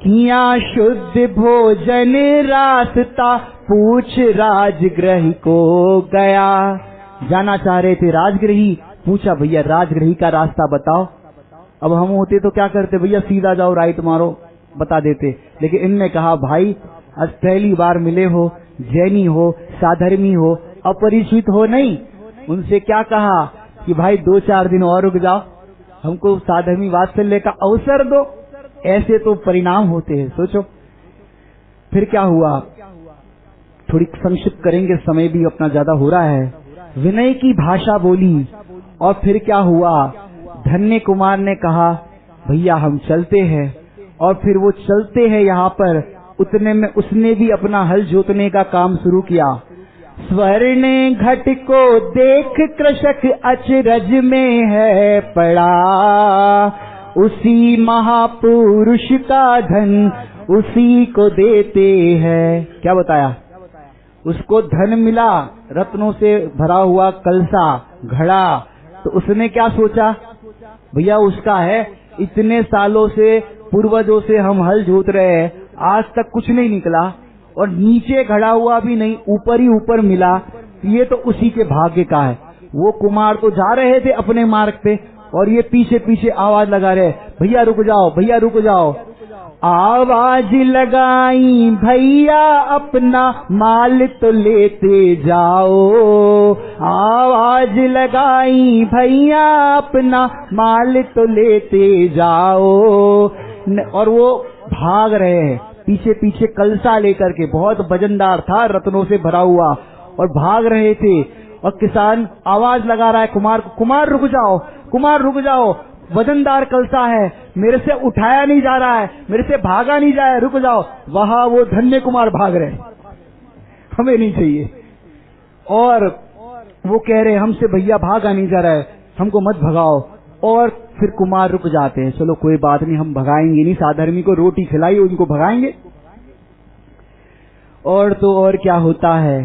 किया शुद्ध भोजन रास्ता पूछ राजगृही को गया। जाना चाह रहे थे राजगृही, पूछा भैया राजगृही का रास्ता बताओ। अब हम होते तो क्या करते, भैया सीधा जाओ राइट मारो, बता देते। लेकिन इनने कहा भाई आज पहली बार मिले हो, जैनी हो, साधर्मी हो, अपरिचित हो नहीं। उनसे क्या कहा कि भाई 2-4 दिन और रुक जाओ, हमको साधर्मी वात्सल्य का अवसर दो। ऐसे तो परिणाम होते हैं, सोचो। फिर क्या हुआ, थोड़ी संक्षिप्त करेंगे, समय भी अपना ज्यादा हो रहा है। विनय की भाषा बोली और फिर क्या हुआ, धन्य कुमार ने कहा भैया हम चलते हैं। और फिर वो चलते हैं यहाँ पर, उतने में उसने भी अपना हल जोतने का काम शुरू किया। स्वर्ण घट को देख कृषक अचरज में है पड़ा, उसी महापुरुष का धन उसी को देते हैं। क्या बताया, उसको धन मिला, रत्नों से भरा हुआ कलसा घड़ा, तो उसने क्या सोचा, भैया उसका है, इतने सालों से पूर्वजों से हम हल जोत रहे हैं, आज तक कुछ नहीं निकला और नीचे घड़ा हुआ भी नहीं, ऊपर ही ऊपर मिला, ये तो उसी के भाग्य का है। वो कुमार तो जा रहे थे अपने मार्ग पे और ये पीछे पीछे आवाज लगा रहे, भैया रुक जाओ, भैया रुक जाओ। आवाज लगाई भैया अपना माल तो लेते जाओ, आवाज लगाई भैया अपना माल तो लेते जाओ। और वो भाग रहे हैं पीछे पीछे कलसा लेकर के, बहुत वजनदार था, रत्नों से भरा हुआ, और भाग रहे थे। और किसान आवाज लगा रहा है कुमार को, कुमार रुक जाओ, कुमार रुक जाओ। वजनदार कलसा है, मेरे से उठाया नहीं जा रहा है, मेरे से भागा नहीं जा रहा है, रुक जाओ। वहां वो धन्य कुमार भाग रहे, हमें नहीं चाहिए। और वो कह रहे हमसे भैया भागा नहीं जा रहा है, हमको मत भगाओ। और फिर कुमार रुक जाते हैं, चलो कोई बात नहीं, हम भगाएंगे नहीं, साधर्मी को रोटी खिलाई, उनको भगाएंगे। और तो और क्या होता है,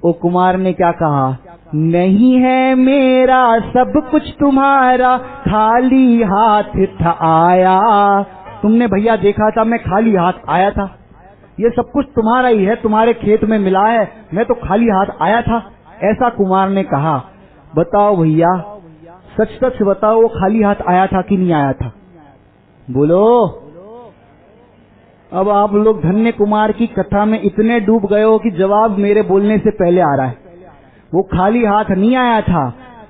वो कुमार ने क्या कहा, नहीं है मेरा सब कुछ तुम्हारा, खाली हाथ था आया। तुमने भैया देखा था मैं खाली हाथ आया था, ये सब कुछ तुम्हारा ही है, तुम्हारे खेत में मिला है, मैं तो खाली हाथ आया था। ऐसा कुमार ने कहा। बताओ भैया, सच सच बताओ, वो खाली हाथ आया था कि नहीं आया था? बोलो। अब आप लोग धन्य कुमार की कथा में इतने डूब गए हो कि जवाब मेरे बोलने से पहले आ रहा है। वो खाली हाथ नहीं आया था,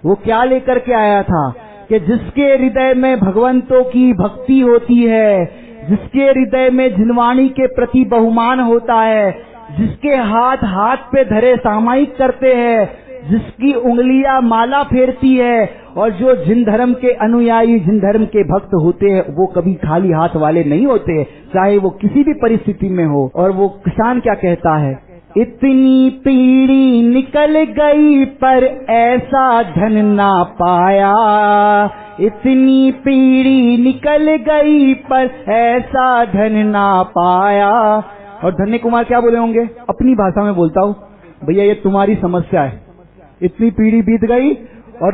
वो क्या लेकर के आया था कि जिसके हृदय में भगवंतों की भक्ति होती है, जिसके हृदय में जिनवाणी के प्रति बहुमान होता है, जिसके हाथ हाथ पे धरे सामायिक करते हैं, जिसकी उंगलियां माला फेरती है, और जो जिन धर्म के अनुयायी, जिन धर्म के भक्त होते हैं, वो कभी खाली हाथ वाले नहीं होते, चाहे वो किसी भी परिस्थिति में हो। और वो किसान क्या कहता है, इतनी पीढ़ी निकल गई पर ऐसा धन ना पाया, इतनी पीढ़ी निकल गई पर ऐसा धन ना पाया। और धन्य कुमार क्या बोले होंगे, अपनी भाषा में बोलता हूँ, भैया ये तुम्हारी समस्या है, इतनी पीढ़ी बीत गई और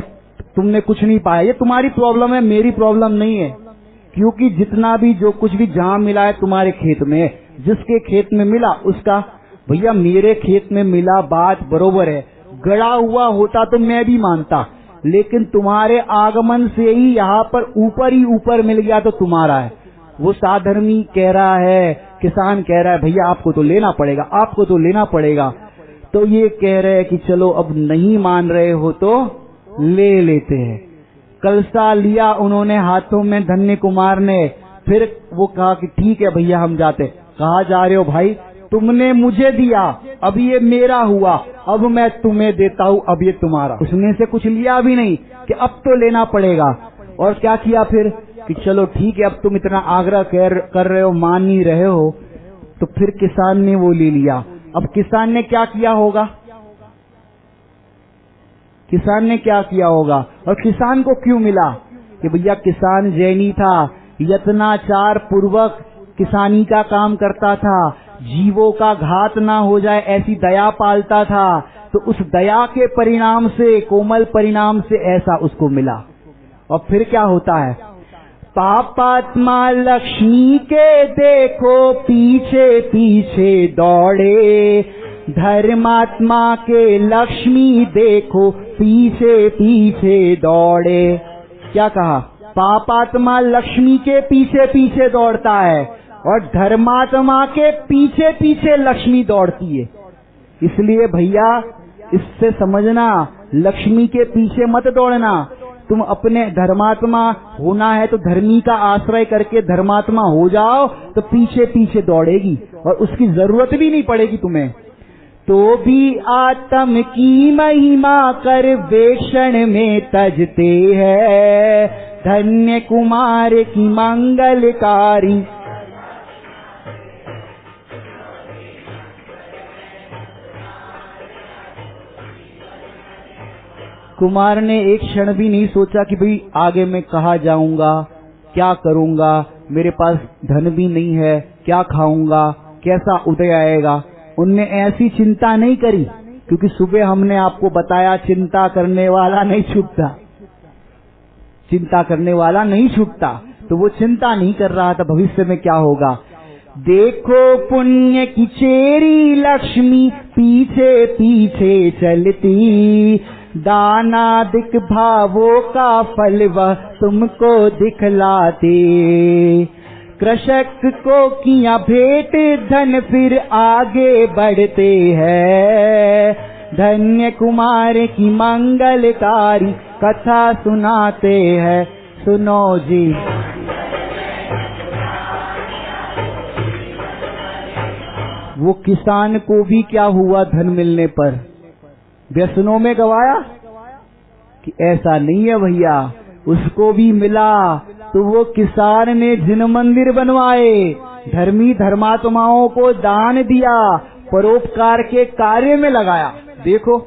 तुमने कुछ नहीं पाया, ये तुम्हारी प्रॉब्लम है, मेरी प्रॉब्लम नहीं है। क्योंकि जितना भी जो कुछ भी जहां मिला है तुम्हारे खेत में, जिसके खेत में मिला उसका, भैया मेरे खेत में मिला बात बरोबर है, गड़ा हुआ होता तो मैं भी मानता, लेकिन तुम्हारे आगमन से ही यहाँ पर ऊपर ही ऊपर मिल गया तो तुम्हारा है। वो साधर्मी कह रहा है, किसान कह रहा है भैया आपको तो लेना पड़ेगा, आपको तो लेना पड़ेगा। तो ये कह रहे हैं कि चलो अब नहीं मान रहे हो तो ले लेते हैं। कलसा लिया उन्होंने हाथों में धन्य कुमार ने, फिर वो कहा कि ठीक है भैया हम जाते। कहा जा रहे हो भाई, तुमने मुझे दिया, अब ये मेरा हुआ, अब मैं तुम्हें देता हूँ, अब ये तुम्हारा। उसमें से कुछ लिया भी नहीं कि अब तो लेना पड़ेगा। और क्या किया फिर कि चलो ठीक है, अब तुम इतना आग्रह कर रहे हो, मान नहीं रहे हो, तो फिर किसान ने वो ले लिया। अब किसान ने क्या किया होगा, किसान ने क्या किया होगा, और किसान को क्यों मिला कि भैया किसान जैनी था, यत्नाचार पूर्वक किसानी का काम करता था, जीवों का घात ना हो जाए ऐसी दया पालता था, तो उस दया के परिणाम से, कोमल परिणाम से ऐसा उसको मिला। और फिर क्या होता है, पापात्मा लक्ष्मी के देखो पीछे पीछे दौड़े, धर्मात्मा के लक्ष्मी देखो पीछे पीछे दौड़े। क्या कहा, पापात्मा लक्ष्मी के पीछे पीछे दौड़ता है और धर्मात्मा के पीछे पीछे लक्ष्मी दौड़ती है। इसलिए भैया इससे समझना, लक्ष्मी के पीछे मत दौड़ना, तुम अपने धर्मात्मा होना है तो धर्मी का आश्रय करके धर्मात्मा हो जाओ, तो पीछे पीछे दौड़ेगी और उसकी जरूरत भी नहीं पड़ेगी तुम्हें। तो भी आत्म की महिमा कर वेक्षण में तजते हैं, धन्य कुमार की मंगलकारी। कुमार ने एक क्षण भी नहीं सोचा कि भाई आगे मैं कहाँ जाऊंगा, क्या करूंगा, मेरे पास धन भी नहीं है, क्या खाऊंगा, कैसा उदय आएगा। उनने ऐसी चिंता नहीं करी, क्योंकि सुबह हमने आपको बताया चिंता करने वाला नहीं छूटता, चिंता करने वाला नहीं छूटता। तो वो चिंता नहीं कर रहा था भविष्य में क्या होगा। देखो पुण्य की चेरी लक्ष्मी पीछे पीछे चलती, दाना दिख भावों का फल वह तुमको दिखलाते, कृषक को किया भेंट धन फिर आगे बढ़ते हैं, धन्य कुमार की मंगलकारी कथा सुनाते हैं। सुनो जी, वो किसान को भी क्या हुआ धन मिलने पर, व्यसनों में गवाया कि ऐसा नहीं है भैया, उसको भी मिला तो वो किसान ने जिन मंदिर बनवाए, धर्मी धर्मात्माओं को दान दिया, परोपकार के कार्य में लगाया। देखो,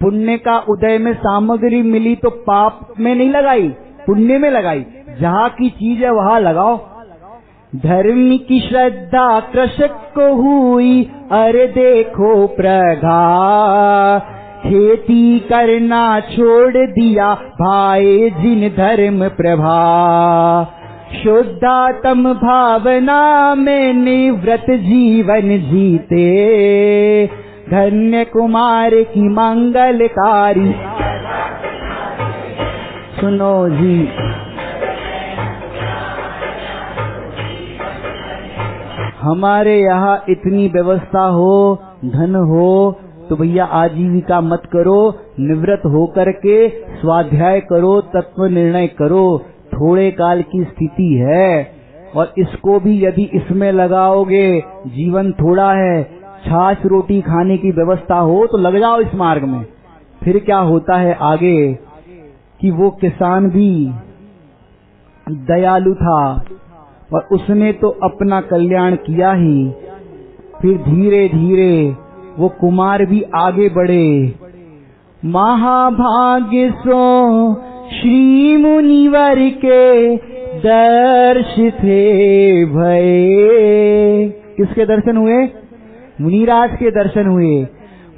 पुण्य का उदय में सामग्री मिली तो पाप में नहीं लगाई, पुण्य में लगाई। जहाँ की चीज है वहाँ लगाओ। धर्म की श्रद्धा कृषक को हुई, अरे देखो प्रगा, खेती करना छोड़ दिया भाई जिन धर्म प्रभा। शुद्धात्म भावना में निवृत जीवन जीते, धन्य कुमार की मंगलकारी। सुनो जी, हमारे यहाँ इतनी व्यवस्था हो, धन हो, तो भैया आजीविका मत करो, निवृत्त होकर के स्वाध्याय करो, तत्व निर्णय करो। थोड़े काल की स्थिति है और इसको भी यदि इसमें लगाओगे, जीवन थोड़ा है, छाछ रोटी खाने की व्यवस्था हो तो लग जाओ इस मार्ग में। फिर क्या होता है आगे कि वो किसान भी दयालु था और उसने तो अपना कल्याण किया ही। फिर धीरे धीरे वो कुमार भी आगे बढ़े। महाभाग्य सो श्री मुनिवर के दर्श थे भये। किसके दर्शन हुए? मुनिराज के दर्शन हुए।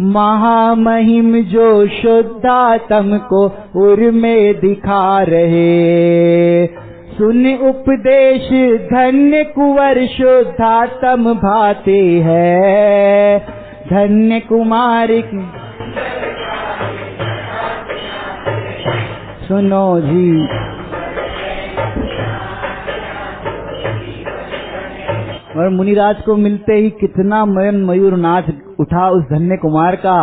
महामहिम जो शुद्धात्म को उर में दिखा रहे, सुन उपदेश धन्य कुंवर शुद्धात्म भाते है। धन्य कुमार की सुनो जी, और मुनिराज को मिलते ही कितना मयन मयूर नाच उठा उस धन्य कुमार का।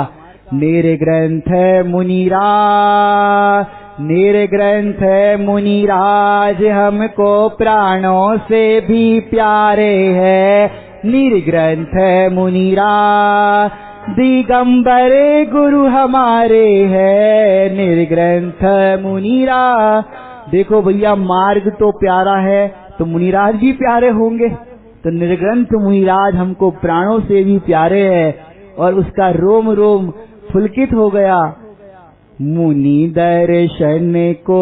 मेरे ग्रंथ है मुनिराज, मेरे ग्रंथ है मुनिराज, हमको प्राणों से भी प्यारे है। निर्ग्रंथ है मुनिराज, दिगंबर गुरु हमारे है। निर्ग्रंथ मुनिराज। देखो भैया, मार्ग तो प्यारा है तो मुनिराज भी प्यारे होंगे, तो निर्ग्रंथ मुनिराज हमको प्राणों से भी प्यारे है। और उसका रोम रोम पुलकित हो गया। मुनि दर्शन को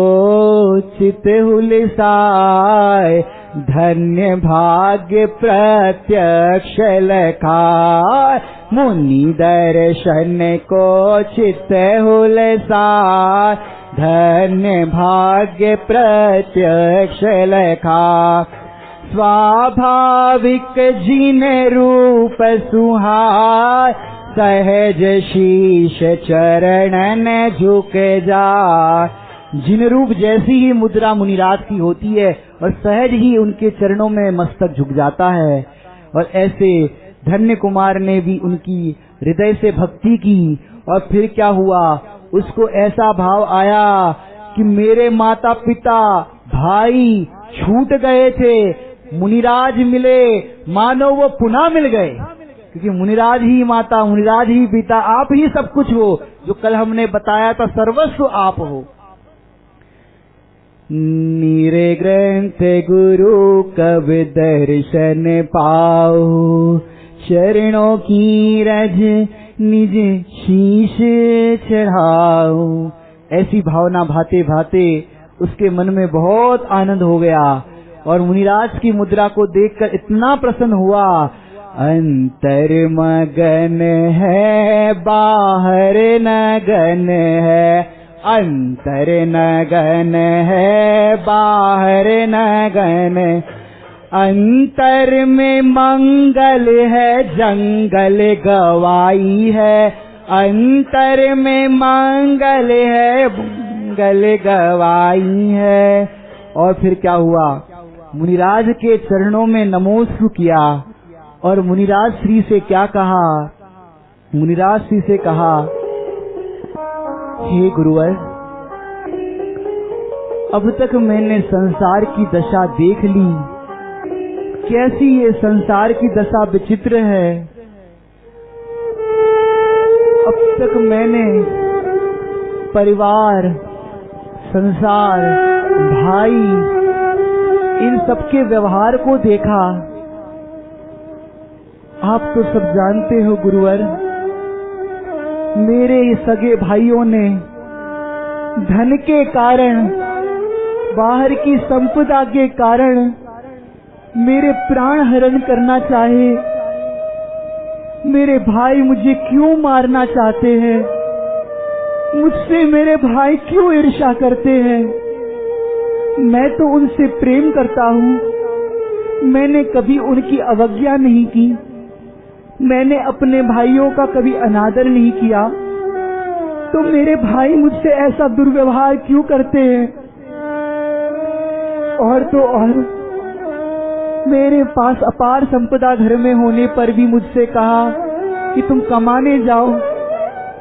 चित हुलसाए, धन्य भाग्य प्रत्यक्ष लखाए। मुनि दर्शन को चित हुलसाए, धन्य भाग्य प्रत्यक्ष लखाए। स्वाभाविक जिन रूप सुहाय, सहज शीश चरणन झुक जा। जिन रूप जैसी ही मुद्रा मुनिराज की होती है और सहज ही उनके चरणों में मस्तक झुक जाता है। और ऐसे धन्य कुमार ने भी उनकी हृदय से भक्ति की। और फिर क्या हुआ, उसको ऐसा भाव आया कि मेरे माता पिता भाई छूट गए थे, मुनिराज मिले, मानो वो पुनः मिल गए। क्योंकि मुनिराज ही माता, मुनिराज ही पिता, आप ही सब कुछ हो। जो कल हमने बताया था, सर्वस्व आप हो। नीरे ग्रंथ गुरु कब दर्शन पाओ, चरणों की रज निज शीश चढ़ाओ। ऐसी भावना भाते भाते उसके मन में बहुत आनंद हो गया और मुनिराज की मुद्रा को देखकर इतना प्रसन्न हुआ। अंतर मगन है बाहर नगन है, अंतर नगन है बाहर नगन। अंतर में मंगल है जंगल गवाई है, अंतर में मंगल है मंगल गवाई है। और फिर क्या हुआ, मुनिराज के चरणों में नमोस्तु किया। और मुनिराज श्री से क्या कहा, मुनिराज श्री से कहा, हे गुरुवर, अब तक मैंने संसार की दशा देख ली। कैसी ये संसार की दशा विचित्र है। अब तक मैंने परिवार, संसार, भाई इन सबके व्यवहार को देखा। आप तो सब जानते हो गुरुवर, मेरे सगे भाइयों ने धन के कारण, बाहर की संपदा के कारण मेरे प्राण हरण करना चाहे। मेरे भाई मुझे क्यों मारना चाहते हैं? मुझसे मेरे भाई क्यों ईर्ष्या करते हैं? मैं तो उनसे प्रेम करता हूँ। मैंने कभी उनकी अवज्ञा नहीं की। मैंने अपने भाइयों का कभी अनादर नहीं किया। तो मेरे भाई मुझसे ऐसा दुर्व्यवहार क्यों करते हैं? और तो और मेरे पास अपार संपदा घर में होने पर भी मुझसे कहा कि तुम कमाने जाओ,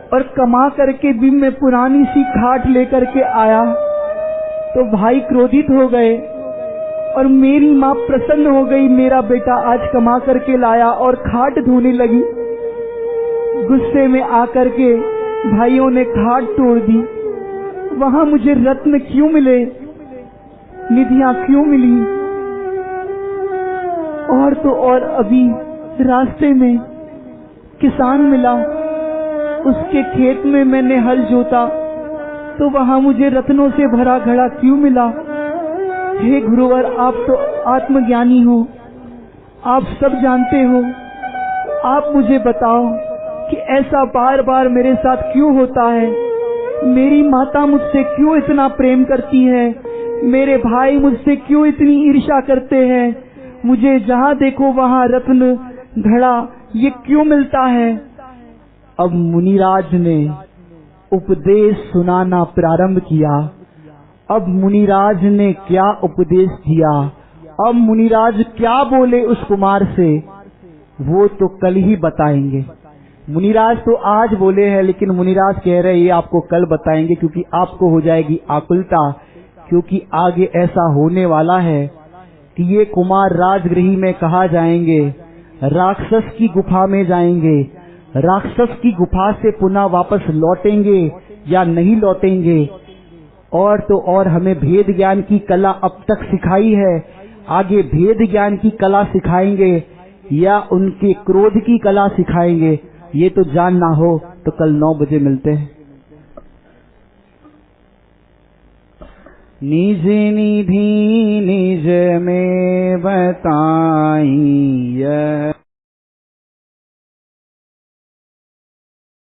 और कमा करके भी मैं पुरानी सी खाट लेकर के आया तो भाई क्रोधित हो गए और मेरी माँ प्रसन्न हो गई। मेरा बेटा आज कमा करके लाया और खाट धोने लगी। गुस्से में आकर के भाइयों ने खाट तोड़ दी। वहां मुझे रत्न क्यों मिले, निधियां क्यों मिली? और तो और अभी रास्ते में किसान मिला, उसके खेत में मैंने हल जोता तो वहां मुझे रत्नों से भरा घड़ा क्यों मिला? हे गुरुवर, आप तो आत्मज्ञानी हो, आप सब जानते हो। आप मुझे बताओ कि ऐसा बार बार मेरे साथ क्यों होता है? मेरी माता मुझसे क्यों इतना प्रेम करती है? मेरे भाई मुझसे क्यों इतनी ईर्ष्या करते हैं? मुझे जहाँ देखो वहाँ रत्न घड़ा ये क्यों मिलता है? अब मुनिराज ने उपदेश सुनाना प्रारंभ किया। अब मुनिराज ने क्या उपदेश दिया, अब मुनिराज क्या बोले उस कुमार से, वो तो कल ही बताएंगे। मुनिराज तो आज बोले हैं, लेकिन मुनिराज कह रहे ये आपको कल बताएंगे, क्योंकि आपको हो जाएगी आकुलता। क्योंकि आगे ऐसा होने वाला है कि ये कुमार राजगृह में कहा जाएंगे, राक्षस की गुफा में जाएंगे, राक्षस की गुफा से पुनः वापस लौटेंगे या नहीं लौटेंगे। और तो और हमें भेद ज्ञान की कला अब तक सिखाई है, आगे भेद ज्ञान की कला सिखाएंगे या उनके क्रोध की कला सिखाएंगे, ये तो जानना हो तो कल 9 बजे मिलते हैं। निज निधि निज में बताई,